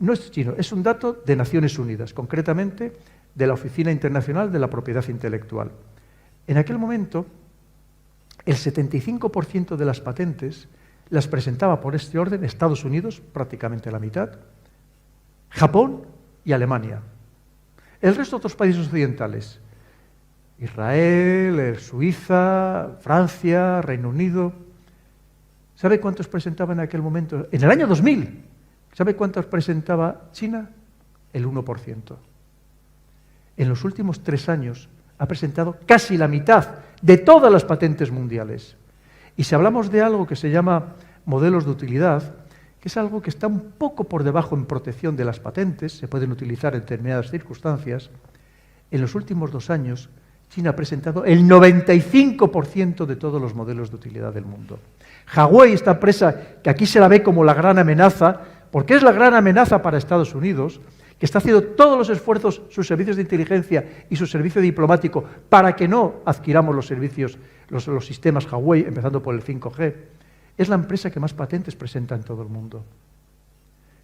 No es chino, es un dato de Naciones Unidas, concretamente de la Oficina Internacional de la Propiedad Intelectual. En aquel momento, el 75% de las patentes las presentaba por este orden Estados Unidos, prácticamente la mitad, Japón y Alemania. El resto de otros países occidentales, Israel, Suiza, Francia, Reino Unido. ¿Sabe cuántos presentaba en aquel momento? En el año 2000, ¿sabe cuántos presentaba China? El 1%. En los últimos 3 años ha presentado casi la mitad de todas las patentes mundiales. Y si hablamos de algo que se llama modelos de utilidad, que es algo que está un poco por debajo en protección de las patentes, se pueden utilizar en determinadas circunstancias. En los últimos 2 años, China ha presentado el 95% de todos los modelos de utilidad del mundo. Huawei, esta empresa que aquí se la ve como la gran amenaza, porque es la gran amenaza para Estados Unidos, que está haciendo todos los esfuerzos, sus servicios de inteligencia y su servicio diplomático, para que no adquiramos los servicios, los sistemas Huawei, empezando por el 5G, es la empresa que más patentes presenta en todo el mundo.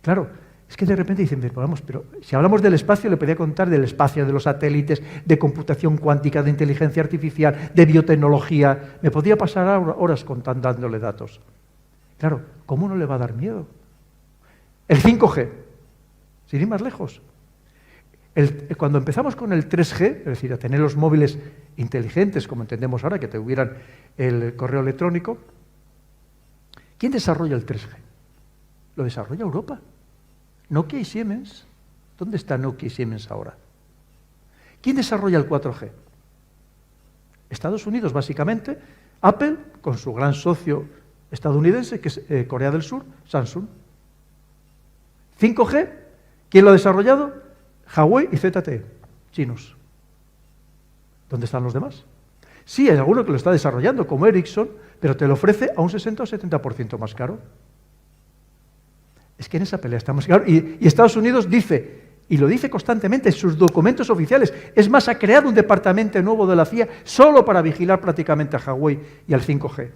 Claro, es que de repente dicen, pero si hablamos del espacio, le podría contar del espacio, de los satélites, de computación cuántica, de inteligencia artificial, de biotecnología. Me podría pasar horas dándole datos. Claro, ¿cómo no le va a dar miedo? El 5G, sin ir más lejos. Cuando empezamos con el 3G, es decir, a tener los móviles inteligentes, como entendemos ahora, que tuvieran el correo electrónico, ¿quién desarrolla el 3G? Lo desarrolla Europa. Nokia y Siemens. ¿Dónde está Nokia y Siemens ahora? ¿Quién desarrolla el 4G? Estados Unidos, básicamente. Apple, con su gran socio estadounidense, que es Corea del Sur, Samsung. 5G, ¿quién lo ha desarrollado? Huawei y ZTE, chinos. ¿Dónde están los demás? Sí, hay alguno que lo está desarrollando, como Ericsson, pero te lo ofrece a un 60 o 70% más caro. Es que en esa pelea estamos... Y Estados Unidos dice, y lo dice constantemente en sus documentos oficiales, es más, ha creado un departamento nuevo de la CIA solo para vigilar prácticamente a Huawei y al 5G.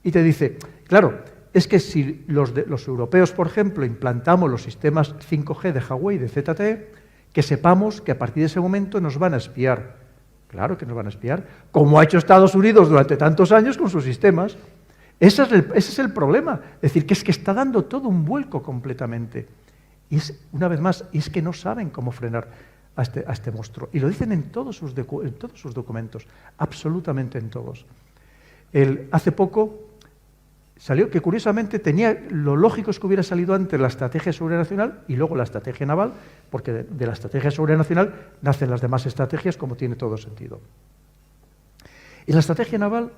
Y te dice, claro, es que si los europeos, por ejemplo, implantamos los sistemas 5G de Huawei y de ZTE, que sepamos que a partir de ese momento nos van a espiar. Claro que nos van a espiar, como ha hecho Estados Unidos durante tantos años con sus sistemas. Ese es el problema. Es decir, que está dando todo un vuelco completamente. Y una vez más, es que no saben cómo frenar a este monstruo. Y lo dicen en todos sus documentos, absolutamente en todos. Hace poco salió que curiosamente lo lógico es que hubiera salido antes la estrategia de seguridad nacional y luego la estrategia naval, porque de la estrategia de seguridad nacional nacen las demás estrategias, como tiene todo sentido. En la estrategia naval,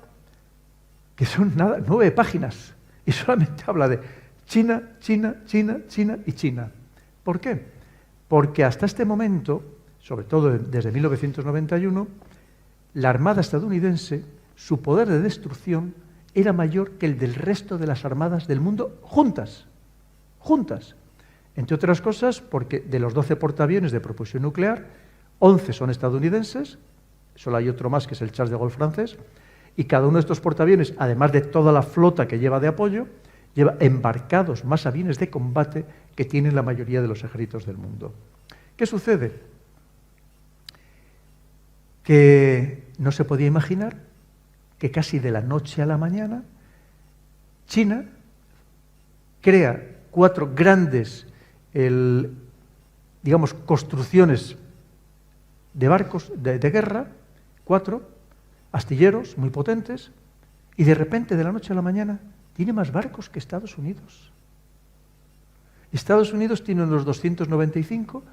que son 9 páginas, y solamente habla de China, China, China, China y China. ¿Por qué? Porque hasta este momento, sobre todo desde 1991, la Armada estadounidense, su poder de destrucción era mayor que el del resto de las armadas del mundo juntas. Entre otras cosas, porque de los 12 portaaviones de propulsión nuclear, 11 son estadounidenses, solo hay otro más que es el Charles de Gaulle francés, y cada uno de estos portaaviones, además de toda la flota que lleva de apoyo, lleva embarcados más aviones de combate que tienen la mayoría de los ejércitos del mundo. ¿Qué sucede? Que no se podía imaginar que casi de la noche a la mañana China crea 4 grandes, construcciones de barcos de guerra, 4 astilleros muy potentes, y de repente de la noche a la mañana tiene más barcos que Estados Unidos. Estados Unidos tiene unos 295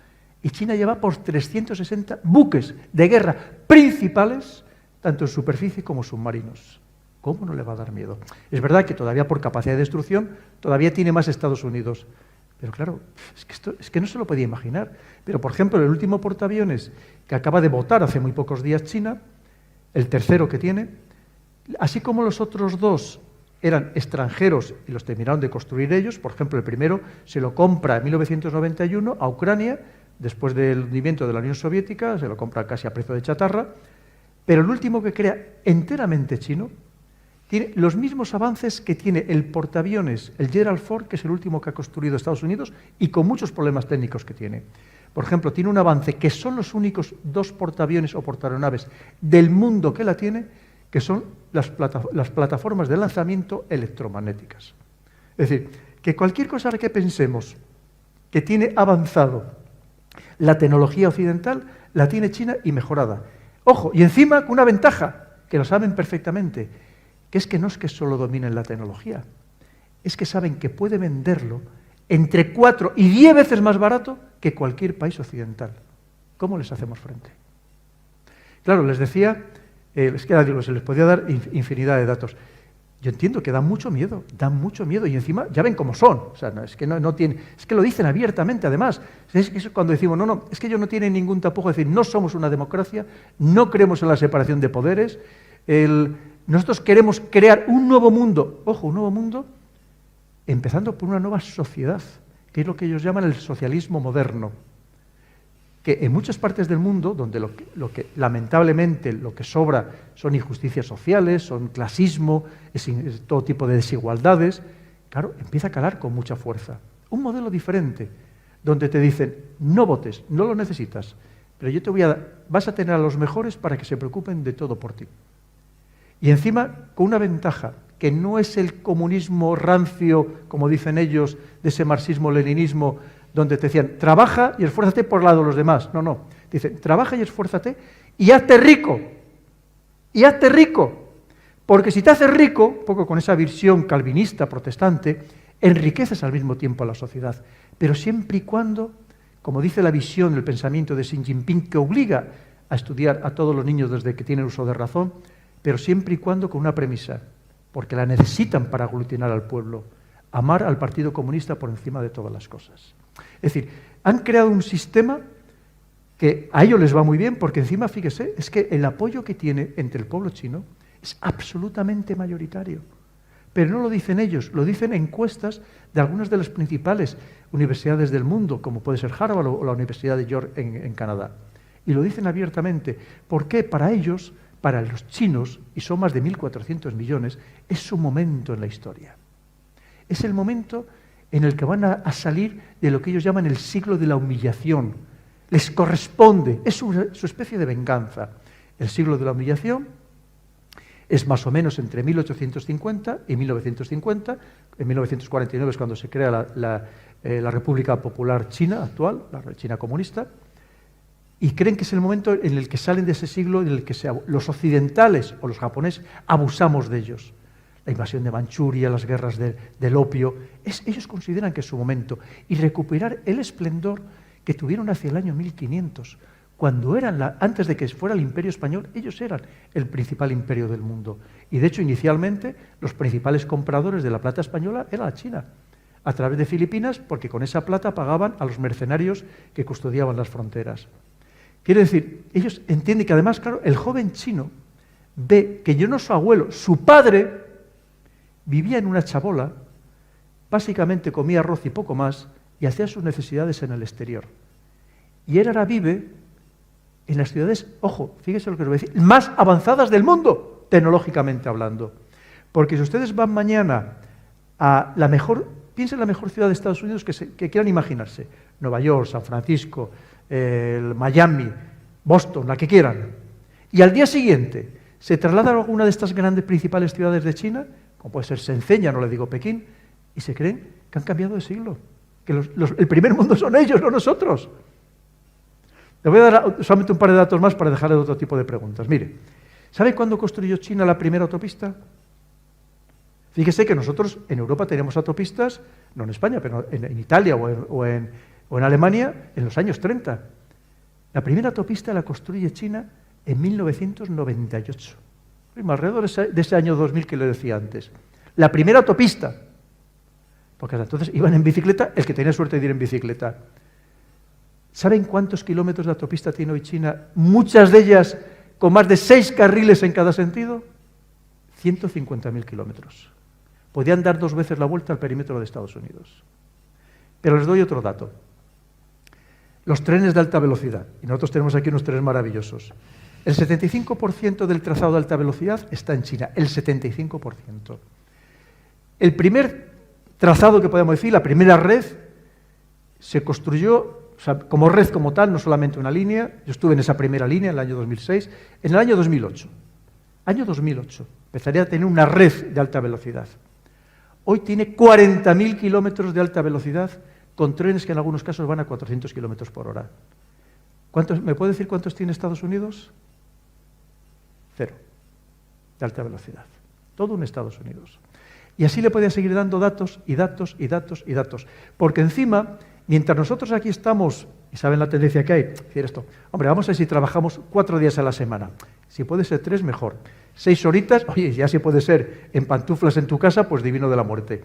y China lleva por 360 buques de guerra principales, tanto en superficie como submarinos. ¿Cómo no le va a dar miedo? Es verdad que todavía por capacidad de destrucción todavía tiene más Estados Unidos. Pero claro, es que no se lo podía imaginar. Pero, por ejemplo, el último portaaviones que acaba de votar hace muy pocos días China, el tercero que tiene, así como los otros 2 eran extranjeros y los terminaron de construir ellos, por ejemplo, el primero se lo compra en 1991 a Ucrania, después del hundimiento de la Unión Soviética, se lo compra casi a precio de chatarra, pero el último que crea enteramente chino tiene los mismos avances que tiene el portaaviones, el Gerald Ford, que es el último que ha construido Estados Unidos, y con muchos problemas técnicos que tiene. Por ejemplo, tiene un avance que son los únicos 2 portaaviones o portaeronaves del mundo que la tiene, que son las plataformas de lanzamiento electromagnéticas. Es decir, que cualquier cosa que pensemos que tiene avanzado la tecnología occidental, la tiene China y mejorada. Ojo, y encima con una ventaja, que lo saben perfectamente, que es que no es que solo dominen la tecnología, es que saben que puede venderlo entre 4 y 10 veces más barato que cualquier país occidental. ¿Cómo les hacemos frente? Claro, les decía, es que se les podía dar infinidad de datos. Yo entiendo que dan mucho miedo, y encima ya ven cómo son, o sea, es que no tienen, es que lo dicen abiertamente además, es cuando decimos, no, es que ellos no tienen ningún tapujo, es decir, no somos una democracia, no creemos en la separación de poderes, nosotros queremos crear un nuevo mundo, ojo, un nuevo mundo, empezando por una nueva sociedad, que es lo que ellos llaman el socialismo moderno, que en muchas partes del mundo, donde lamentablemente lo que sobra son injusticias sociales, son clasismo, es todo tipo de desigualdades, claro, empieza a calar con mucha fuerza. Un modelo diferente, donde te dicen, no votes, no lo necesitas, pero yo te voy a dar, vas a tener a los mejores para que se preocupen de todo por ti. Y encima, con una ventaja, que no es el comunismo rancio, como dicen ellos, de ese marxismo-leninismo, donde te decían, trabaja y esfuérzate por el lado de los demás. No. Dicen, trabaja y esfuérzate y hazte rico. Y hazte rico. Porque si te haces rico, un poco con esa visión calvinista, protestante, enriqueces al mismo tiempo a la sociedad. Pero siempre y cuando, como dice la visión, el pensamiento de Xi Jinping, que obliga a estudiar a todos los niños desde que tienen uso de razón, pero siempre y cuando con una premisa, porque la necesitan para aglutinar al pueblo, amar al Partido Comunista por encima de todas las cosas. Es decir, han creado un sistema que a ellos les va muy bien, porque encima, fíjese, es que el apoyo que tiene entre el pueblo chino es absolutamente mayoritario. Pero no lo dicen ellos, lo dicen encuestas de algunas de las principales universidades del mundo, como puede ser Harvard o la Universidad de York en Canadá. Y lo dicen abiertamente. ¿Por qué? Para ellos, para los chinos, y son más de 1.400 millones, es su momento en la historia. Es el momento en el que van a salir de lo que ellos llaman el siglo de la humillación. Les corresponde, es su especie de venganza. El siglo de la humillación es más o menos entre 1850 y 1950. En 1949 es cuando se crea la República Popular China actual, la China comunista, y creen que es el momento en el que salen de ese siglo en el que los occidentales o los japoneses abusamos de ellos. La invasión de Manchuria, las guerras del opio, ellos consideran que es su momento, y recuperar el esplendor que tuvieron hacia el año 1500, cuando antes de que fuera el Imperio Español, ellos eran el principal imperio del mundo. Y de hecho, inicialmente, los principales compradores de la plata española era la China, a través de Filipinas, porque con esa plata pagaban a los mercenarios que custodiaban las fronteras. Quiere decir, ellos entienden que además, claro, el joven chino ve que no su abuelo, su padre vivía en una chabola, básicamente comía arroz y poco más, y hacía sus necesidades en el exterior. Y él ahora vive en las ciudades, ojo, fíjese lo que os voy a decir, más avanzadas del mundo, tecnológicamente hablando. Porque si ustedes van mañana a piensen en la mejor ciudad de Estados Unidos que quieran imaginarse, Nueva York, San Francisco, Miami, Boston, la que quieran, y al día siguiente se trasladan a alguna de estas grandes principales ciudades de China, como puede ser Shenzhen, ya no le digo Pekín, y se creen que han cambiado de siglo, que el primer mundo son ellos, no nosotros. Le voy a dar solamente un par de datos más para dejarle otro tipo de preguntas. Mire, ¿sabe cuándo construyó China la primera autopista? Fíjese que nosotros en Europa tenemos autopistas, no en España, pero en Italia o en Alemania, en los años 30. La primera autopista la construye China en 1998. Alrededor de ese año 2000 que le decía antes. La primera autopista. Porque hasta entonces iban en bicicleta, el que tenía suerte de ir en bicicleta. ¿Saben cuántos kilómetros de autopista tiene hoy China? Muchas de ellas con más de 6 carriles en cada sentido. 150.000 kilómetros. Podían dar 2 veces la vuelta al perímetro de Estados Unidos. Pero les doy otro dato. Los trenes de alta velocidad. Y nosotros tenemos aquí unos trenes maravillosos. El 75% del trazado de alta velocidad está en China. El 75%. El primer trazado que podemos decir, la primera red, se construyó, o sea, como red como tal, no solamente una línea. Yo estuve en esa primera línea en el año 2006. En el año 2008. Año 2008. Empezaría a tener una red de alta velocidad. Hoy tiene 40.000 kilómetros de alta velocidad con trenes que en algunos casos van a 400 kilómetros por hora. ¿Me puede decir cuántos tiene Estados Unidos? 0 de alta velocidad. Todo en Estados Unidos. Y así le podía seguir dando datos y datos y datos y datos. Porque encima Mientras nosotros aquí estamos, y saben la tendencia que hay, decir esto, hombre, vamos a ver si trabajamos 4 días a la semana. Si puede ser 3, mejor. 6 horitas, oye, ya si puede ser en pantuflas en tu casa, pues divino de la muerte.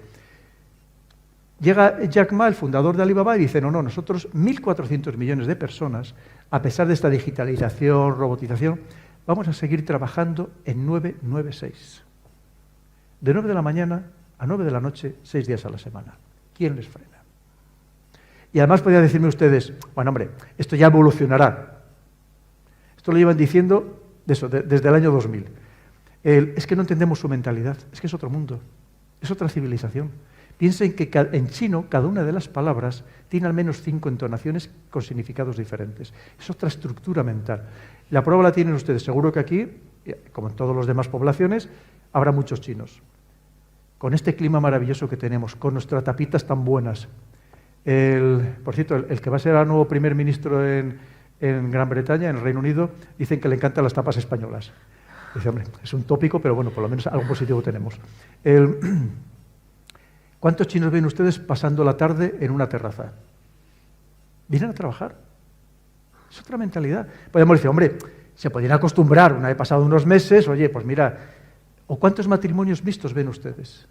Llega Jack Ma, el fundador de Alibaba, y dice, no, nosotros 1.400 millones de personas, a pesar de esta digitalización, robotización, vamos a seguir trabajando en 9-9-6. De 9 de la mañana a 9 de la noche, 6 días a la semana. ¿Quién les frena? Y además podrían decirme ustedes, bueno, hombre, esto ya evolucionará. Esto lo llevan diciendo desde el año 2000. Es que no entendemos su mentalidad, es que es otro mundo, es otra civilización. Piensen que en chino cada una de las palabras tiene al menos 5 entonaciones con significados diferentes. Es otra estructura mental. La prueba la tienen ustedes. Seguro que aquí, como en todas las demás poblaciones, habrá muchos chinos. Con este clima maravilloso que tenemos, con nuestras tapitas tan buenas. Por cierto, el que va a ser el nuevo primer ministro en Gran Bretaña, en el Reino Unido, dicen que le encantan las tapas españolas. Dice, hombre, es un tópico, pero bueno, por lo menos algo positivo tenemos. ¿Cuántos chinos ven ustedes pasando la tarde en una terraza? Vienen a trabajar. Es otra mentalidad. Podemos decir, hombre, se podrían acostumbrar, una vez pasado unos meses, oye, pues mira, ¿o cuántos matrimonios mixtos ven ustedes?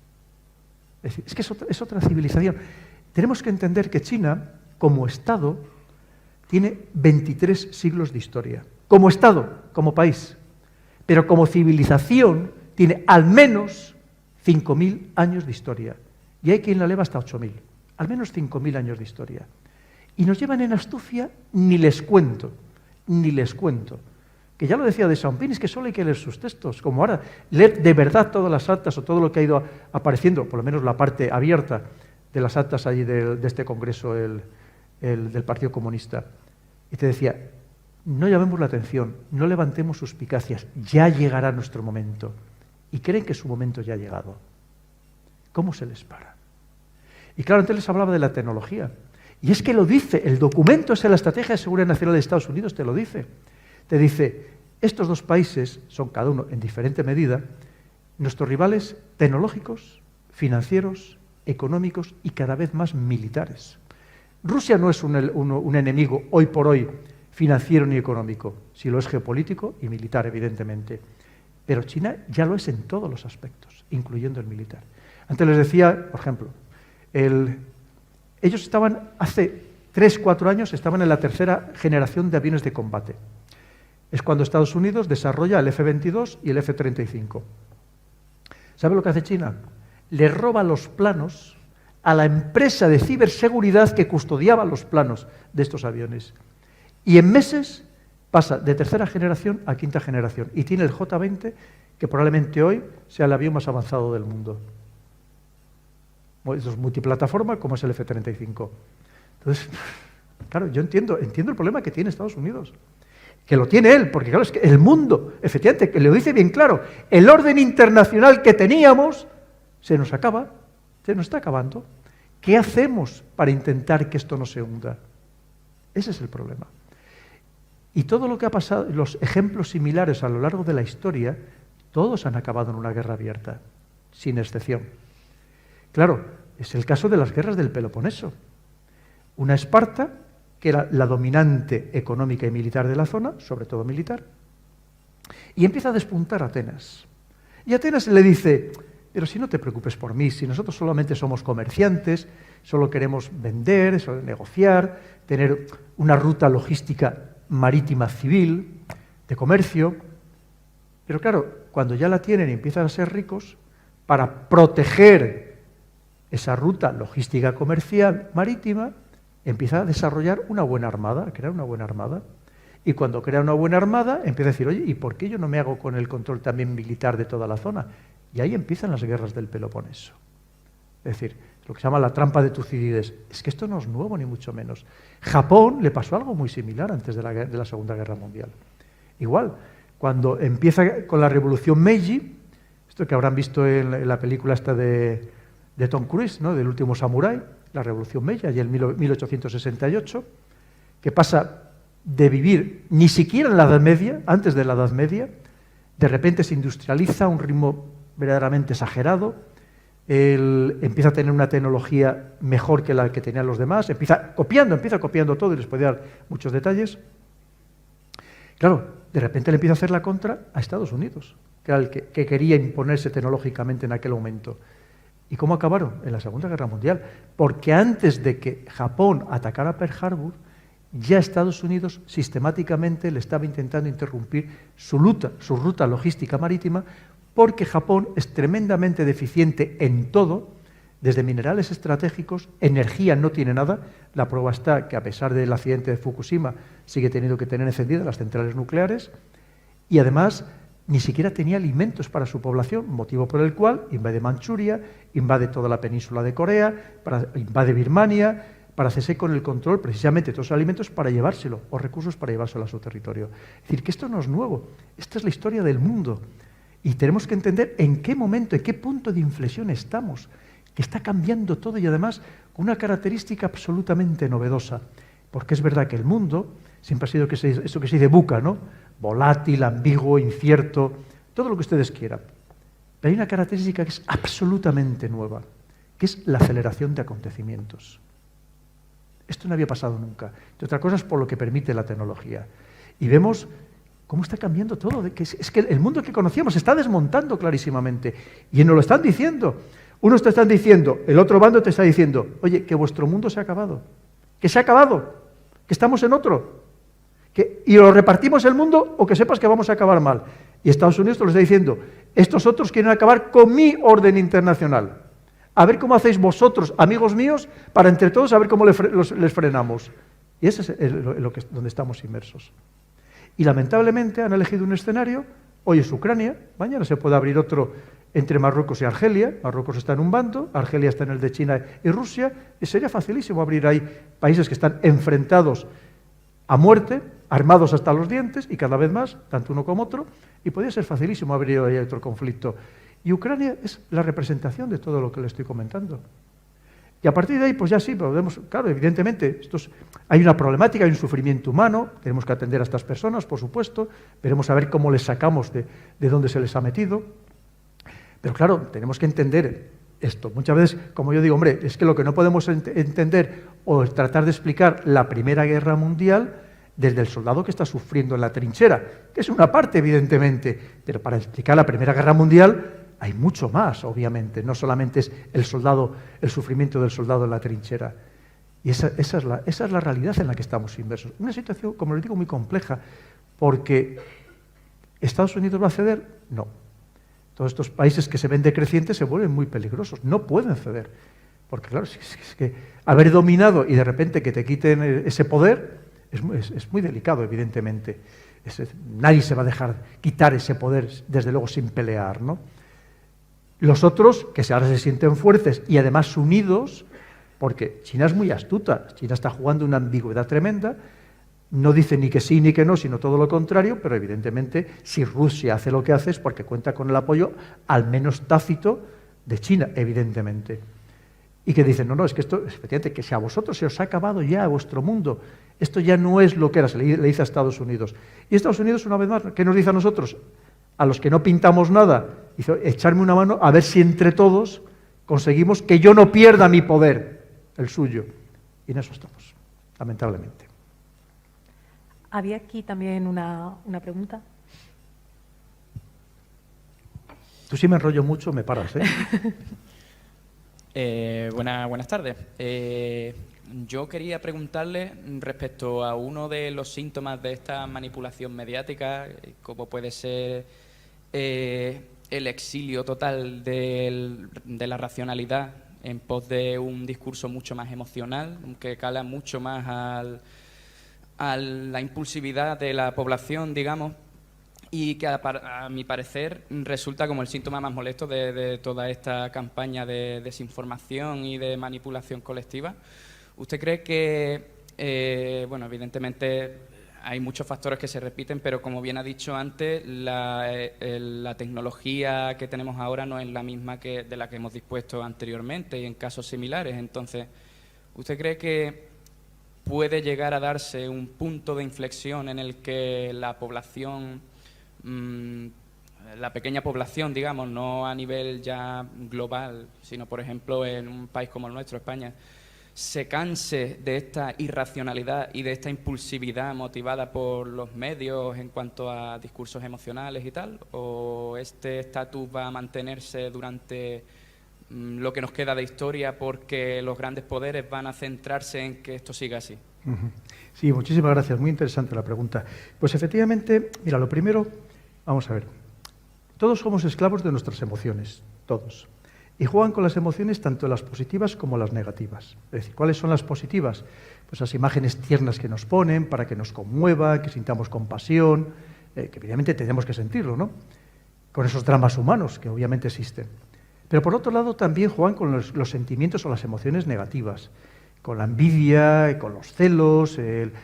Es decir, es otra civilización. Tenemos que entender que China, como Estado, tiene 23 siglos de historia. Como Estado, como país. Pero como civilización, tiene al menos 5.000 años de historia. Y hay quien la eleva hasta 8.000. Al menos 5.000 años de historia. Y nos llevan en astucia, ni les cuento. Que ya lo decía de Xiaoping, es que solo hay que leer sus textos. Como ahora, leer de verdad todas las actas o todo lo que ha ido apareciendo, por lo menos la parte abierta de las actas allí de este congreso del Partido Comunista. Y te decía, no llamemos la atención, no levantemos suspicacias, ya llegará nuestro momento. Y creen que su momento ya ha llegado. ¿Cómo se les para? Y claro, antes les hablaba de la tecnología. Y es que lo dice, el documento es la Estrategia de Seguridad Nacional de Estados Unidos, te lo dice. Te dice, estos dos países son cada uno en diferente medida nuestros rivales tecnológicos, financieros, económicos y cada vez más militares. Rusia no es un enemigo hoy por hoy financiero ni económico, si lo es geopolítico y militar, evidentemente. Pero China ya lo es en todos los aspectos, incluyendo el militar. Antes les decía, por ejemplo, ellos estaban hace 3-4 años, estaban en la 3ª generación de aviones de combate. Es cuando Estados Unidos desarrolla el F-22 y el F-35. ¿Sabe lo que hace China? Le roba los planos a la empresa de ciberseguridad que custodiaba los planos de estos aviones. Y en meses pasa de 3ª generación a 5ª generación. Y tiene el J-20, que probablemente hoy sea el avión más avanzado del mundo. Eso es multiplataforma, como es el F-35. Entonces, claro, yo entiendo el problema que tiene Estados Unidos. Que lo tiene él, porque claro, es que el mundo, efectivamente, que lo dice bien claro, el orden internacional que teníamos se nos acaba, se nos está acabando. ¿Qué hacemos para intentar que esto no se hunda? Ese es el problema. Y todo lo que ha pasado, los ejemplos similares a lo largo de la historia, todos han acabado en una guerra abierta, sin excepción. Claro, es el caso de las guerras del Peloponeso. Una Esparta, que era la dominante económica y militar de la zona, sobre todo militar, y empieza a despuntar Atenas. Y Atenas le dice, pero si no te preocupes por mí, si nosotros solamente somos comerciantes, solo queremos vender, solo negociar, tener una ruta logística marítima civil, de comercio. Pero claro, cuando ya la tienen y empiezan a ser ricos, para proteger esa ruta logística comercial marítima, empieza a desarrollar una buena armada, a crear una buena armada. Y cuando crea una buena armada, empieza a decir, oye, ¿y por qué yo no me hago con el control también militar de toda la zona? Y ahí empiezan las guerras del Peloponeso. Es decir, lo que se llama la trampa de Tucídides. Es que esto no es nuevo, ni mucho menos. Japón le pasó algo muy similar antes de la Segunda Guerra Mundial. Igual, cuando empieza con la Revolución Meiji, esto que habrán visto en la película esta de Tom Cruise, ¿no?, del último samurái, la Revolución Meiji, allí en 1868, que pasa de vivir ni siquiera en la Edad Media, antes de la Edad Media, de repente se industrializa a un ritmo verdaderamente exagerado, él empieza a tener una tecnología mejor que la que tenían los demás, empieza copiando todo, y les puede dar muchos detalles. Claro, de repente le empieza a hacer la contra a Estados Unidos, que era el que quería imponerse tecnológicamente en aquel momento. ¿Y cómo acabaron? En la Segunda Guerra Mundial. Porque antes de que Japón atacara Pearl Harbor, ya Estados Unidos sistemáticamente le estaba intentando interrumpir su ruta logística marítima, porque Japón es tremendamente deficiente en todo, desde minerales estratégicos, energía no tiene nada. La prueba está que, a pesar del accidente de Fukushima, sigue teniendo que tener encendidas las centrales nucleares, y además ni siquiera tenía alimentos para su población, motivo por el cual invade Manchuria, invade toda la península de Corea, invade Birmania, para hacerse con el control precisamente de todos los alimentos para llevárselo, o recursos para llevárselo a su territorio. Es decir, que esto no es nuevo, esta es la historia del mundo. Y tenemos que entender en qué momento, en qué punto de inflexión estamos, que está cambiando todo, y además con una característica absolutamente novedosa. Porque es verdad que el mundo siempre ha sido eso que se dice VUCA, ¿no? Volátil, ambiguo, incierto, todo lo que ustedes quieran. Pero hay una característica que es absolutamente nueva, que es la aceleración de acontecimientos. Esto no había pasado nunca. De otra cosa es por lo que permite la tecnología. Y vemos cómo está cambiando todo. Es que el mundo que conocíamos se está desmontando clarísimamente. Y nos lo están diciendo. Unos te están diciendo, el otro bando te está diciendo, oye, que vuestro mundo se ha acabado. Que se ha acabado. Que estamos en otro. Y o repartimos el mundo o que sepas que vamos a acabar mal. Y Estados Unidos te lo está diciendo, estos otros quieren acabar con mi orden internacional. A ver cómo hacéis vosotros, amigos míos, para entre todos a ver cómo les frenamos. Y ese es donde estamos inmersos. Y lamentablemente han elegido un escenario, hoy es Ucrania, mañana se puede abrir otro entre Marruecos y Argelia. Marruecos está en un bando, Argelia está en el de China y Rusia, y sería facilísimo abrir ahí países que están enfrentados a muerte, armados hasta los dientes, y cada vez más, tanto uno como otro, y podría ser facilísimo abrir ahí otro conflicto. Y Ucrania es la representación de todo lo que le estoy comentando. Y a partir de ahí, pues ya sí, podemos, claro, evidentemente, hay una problemática, hay un sufrimiento humano, tenemos que atender a estas personas, por supuesto, veremos a ver cómo les sacamos de dónde se les ha metido. Pero claro, tenemos que entender esto. Muchas veces, como yo digo, hombre, es que lo que no podemos entender o tratar de explicar la Primera Guerra Mundial desde el soldado que está sufriendo en la trinchera, que es una parte, evidentemente, pero para explicar la Primera Guerra Mundial hay mucho más, obviamente, no solamente es el sufrimiento del soldado en la trinchera. Y esa es la realidad en la que estamos inmersos. Una situación, como les digo, muy compleja, porque ¿Estados Unidos va a ceder? No. Todos estos países que se ven decrecientes se vuelven muy peligrosos, no pueden ceder. Porque claro, es que haber dominado y de repente que te quiten ese poder es muy delicado, evidentemente. Nadie se va a dejar quitar ese poder, desde luego, sin pelear, ¿no? Los otros, que ahora se sienten fuertes y además unidos, porque China es muy astuta, China está jugando una ambigüedad tremenda, no dice ni que sí ni que no, sino todo lo contrario, pero evidentemente si Rusia hace lo que hace es porque cuenta con el apoyo, al menos tácito, de China, evidentemente. Y que dicen, no, es que esto, efectivamente, que si a vosotros se os ha acabado ya vuestro mundo, esto ya no es lo que era, se le dice a Estados Unidos. Y Estados Unidos, una vez más, ¿qué nos dice a nosotros? A los que no pintamos nada, dice, echarme una mano a ver si entre todos conseguimos que yo no pierda mi poder, el suyo. Y en eso estamos, lamentablemente. Había aquí también una pregunta. Tú sí me enrollo mucho, me paras, ¿eh? Buenas tardes. Yo quería preguntarle respecto a uno de los síntomas de esta manipulación mediática, como puede ser el exilio total de la racionalidad en pos de un discurso mucho más emocional, que cala mucho más a la impulsividad de la población, digamos, y que a mi parecer resulta como el síntoma más molesto de toda esta campaña de desinformación y de manipulación colectiva. ¿Usted cree que, bueno, evidentemente hay muchos factores que se repiten, pero como bien ha dicho antes, la tecnología que tenemos ahora no es la misma de la que hemos dispuesto anteriormente y en casos similares? Entonces, ¿usted cree que puede llegar a darse un punto de inflexión en el que la población la pequeña población, digamos, no a nivel ya global, sino, por ejemplo, en un país como el nuestro, España, se canse de esta irracionalidad y de esta impulsividad motivada por los medios en cuanto a discursos emocionales y tal? ¿O este estatus va a mantenerse durante lo que nos queda de historia porque los grandes poderes van a centrarse en que esto siga así? Sí, muchísimas gracias. Muy interesante la pregunta. Pues efectivamente, mira, lo primero, vamos a ver. Todos somos esclavos de nuestras emociones, todos. Y juegan con las emociones tanto las positivas como las negativas. Es decir, ¿cuáles son las positivas? Pues las imágenes tiernas que nos ponen para que nos conmueva, que sintamos compasión, que evidentemente tenemos que sentirlo, ¿no? Con esos dramas humanos que obviamente existen. Pero por otro lado también juegan con los sentimientos o las emociones negativas, con la envidia, con los celos,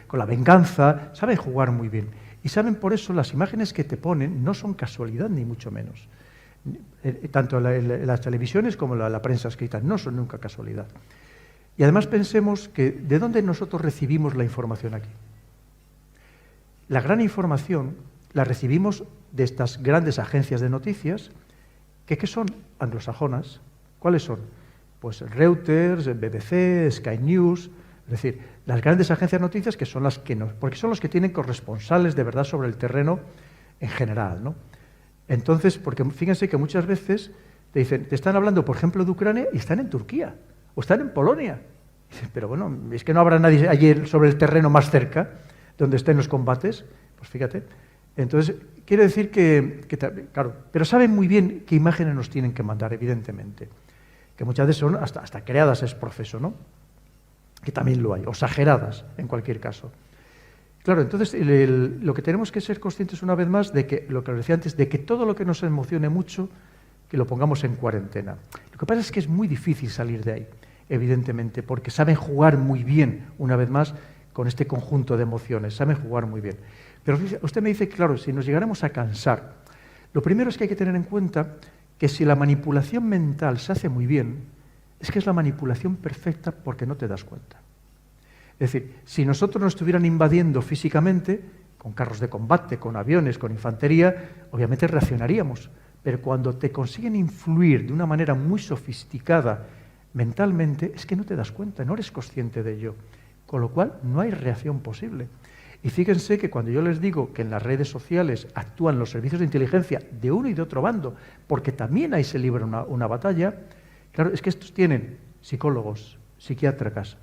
con la venganza. Saben jugar muy bien. Y saben por eso las imágenes que te ponen no son casualidad ni mucho menos. Tanto las televisiones como la prensa escrita no son nunca casualidad. Y además pensemos que ¿de dónde nosotros recibimos la información aquí? La gran información la recibimos de estas grandes agencias de noticias que son anglosajonas. ¿Cuáles son? Pues Reuters, BBC, Sky News, es decir, las grandes agencias de noticias que son las que nos, porque son los que tienen corresponsales de verdad sobre el terreno en general, ¿no? Entonces, porque fíjense que muchas veces te dicen, te están hablando, por ejemplo, de Ucrania y están en Turquía o están en Polonia. Pero bueno, es que no habrá nadie allí sobre el terreno más cerca donde estén los combates. Pues fíjate. Entonces, quiere decir que claro, pero saben muy bien qué imágenes nos tienen que mandar, evidentemente. Que muchas veces son hasta creadas es proceso, ¿no? Que también lo hay, o exageradas, en cualquier caso. Claro, entonces lo que tenemos que ser conscientes una vez más de que, lo que os decía antes, de que todo lo que nos emocione mucho, que lo pongamos en cuarentena. Lo que pasa es que es muy difícil salir de ahí, evidentemente, porque saben jugar muy bien, una vez más, con este conjunto de emociones, saben jugar muy bien. Pero usted me dice que, claro, si nos llegáramos a cansar, lo primero es que hay que tener en cuenta que si la manipulación mental se hace muy bien, es que es la manipulación perfecta porque no te das cuenta. Es decir, si nosotros nos estuvieran invadiendo físicamente, con carros de combate, con aviones, con infantería, obviamente reaccionaríamos. Pero cuando te consiguen influir de una manera muy sofisticada mentalmente, es que no te das cuenta, no eres consciente de ello. Con lo cual, no hay reacción posible. Y fíjense que cuando yo les digo que en las redes sociales actúan los servicios de inteligencia de uno y de otro bando, porque también ahí se libra una batalla, claro, es que estos tienen psicólogos, psiquiatras,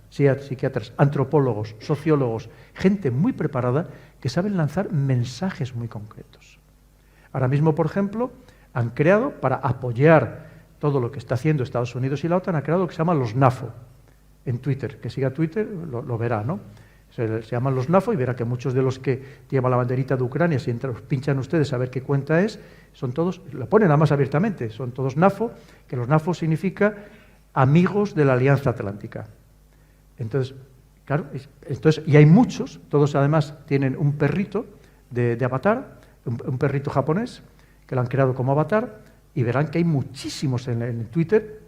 antropólogos, sociólogos, gente muy preparada que saben lanzar mensajes muy concretos. Ahora mismo, por ejemplo, han creado, para apoyar todo lo que está haciendo Estados Unidos y la OTAN, han creado lo que se llama los NAFO en Twitter. Que siga Twitter lo verá, ¿no? Se llaman los NAFO y verá que muchos de los que llevan la banderita de Ucrania, si pinchan ustedes a ver qué cuenta es, son todos, lo ponen nada más abiertamente, son todos NAFO, que los NAFO significa amigos de la Alianza Atlántica. Entonces, claro, y hay muchos, todos además tienen un perrito de avatar, un perrito japonés, que lo han creado como avatar, y verán que hay muchísimos en Twitter,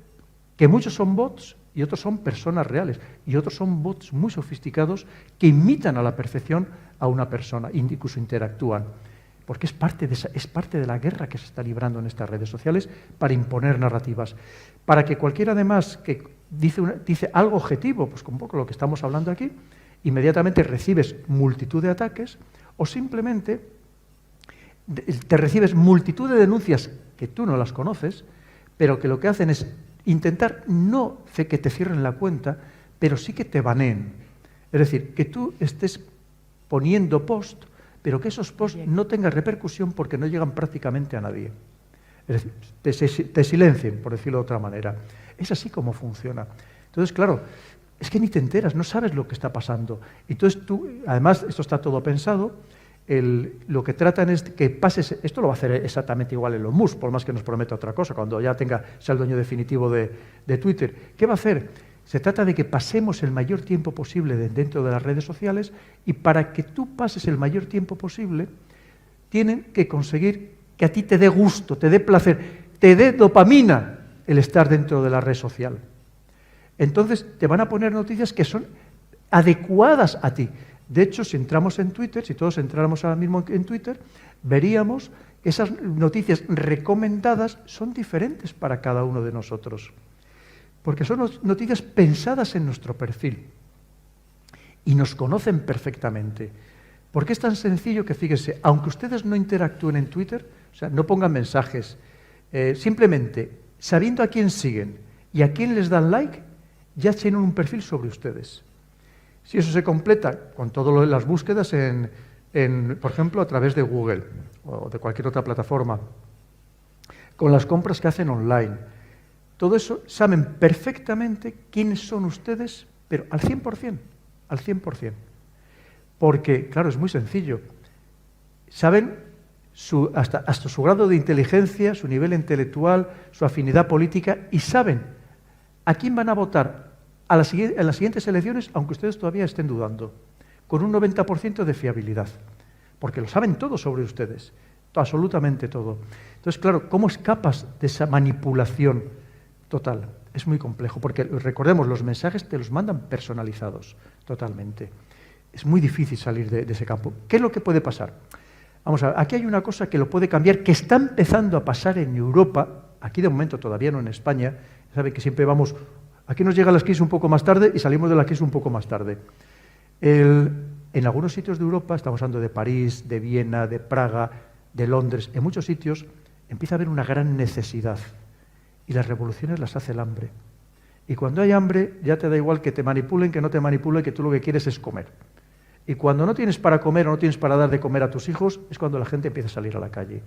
que muchos son bots y otros son personas reales, y otros son bots muy sofisticados que imitan a la perfección a una persona, incluso interactúan. Porque es parte de la guerra que se está librando en estas redes sociales para imponer narrativas. Para que cualquiera además que dice algo objetivo, pues con un poco lo que estamos hablando aquí, inmediatamente recibes multitud de ataques o simplemente te recibes multitud de denuncias que tú no las conoces, pero que lo que hacen es intentar no que te cierren la cuenta, pero sí que te baneen. Es decir, que tú estés poniendo post, pero que esos posts no tengan repercusión porque no llegan prácticamente a nadie. Es decir, te silencien, por decirlo de otra manera. Es así como funciona. Entonces, claro, es que ni te enteras, no sabes lo que está pasando. Entonces tú, además, esto está todo pensado, lo que tratan es que pases, esto lo va a hacer exactamente igual Elon Musk, por más que nos prometa otra cosa, cuando ya sea el dueño definitivo de Twitter. ¿Qué va a hacer? Se trata de que pasemos el mayor tiempo posible dentro de las redes sociales, y para que tú pases el mayor tiempo posible, tienen que conseguir que a ti te dé gusto, te dé placer, te dé dopamina el estar dentro de la red social. Entonces te van a poner noticias que son adecuadas a ti. De hecho, si entramos en Twitter, si todos entráramos ahora mismo en Twitter, veríamos esas noticias recomendadas son diferentes para cada uno de nosotros, porque son noticias pensadas en nuestro perfil y nos conocen perfectamente. Porque es tan sencillo que, fíjense, aunque ustedes no interactúen en Twitter, o sea, no pongan mensajes, simplemente sabiendo a quién siguen y a quién les dan like, ya tienen un perfil sobre ustedes. Si eso se completa con todas las búsquedas por ejemplo, a través de Google o de cualquier otra plataforma, con las compras que hacen online, todo eso saben perfectamente quiénes son ustedes, pero al 100%, al 100%. Porque, claro, es muy sencillo. Saben hasta su grado de inteligencia, su nivel intelectual, su afinidad política, y saben a quién van a votar en las siguientes elecciones, aunque ustedes todavía estén dudando, con un 90% de fiabilidad. Porque lo saben todo sobre ustedes, absolutamente todo. Entonces, claro, ¿cómo escapas de esa manipulación total? Es muy complejo, porque recordemos, los mensajes te los mandan personalizados, totalmente. Es muy difícil salir de ese campo. ¿Qué es lo que puede pasar? Vamos a ver, aquí hay una cosa que lo puede cambiar, que está empezando a pasar en Europa, aquí de momento todavía no en España. Saben que siempre vamos, aquí nos llegan las crisis un poco más tarde y salimos de la crisis un poco más tarde. En algunos sitios de Europa, estamos hablando de París, de Viena, de Praga, de Londres, en muchos sitios empieza a haber una gran necesidad y las revoluciones las hace el hambre. Y cuando hay hambre ya te da igual que te manipulen, que no te manipulen, que tú lo que quieres es comer. Y cuando no tienes para comer o no tienes para dar de comer a tus hijos, es cuando la gente empieza a salir a la calle.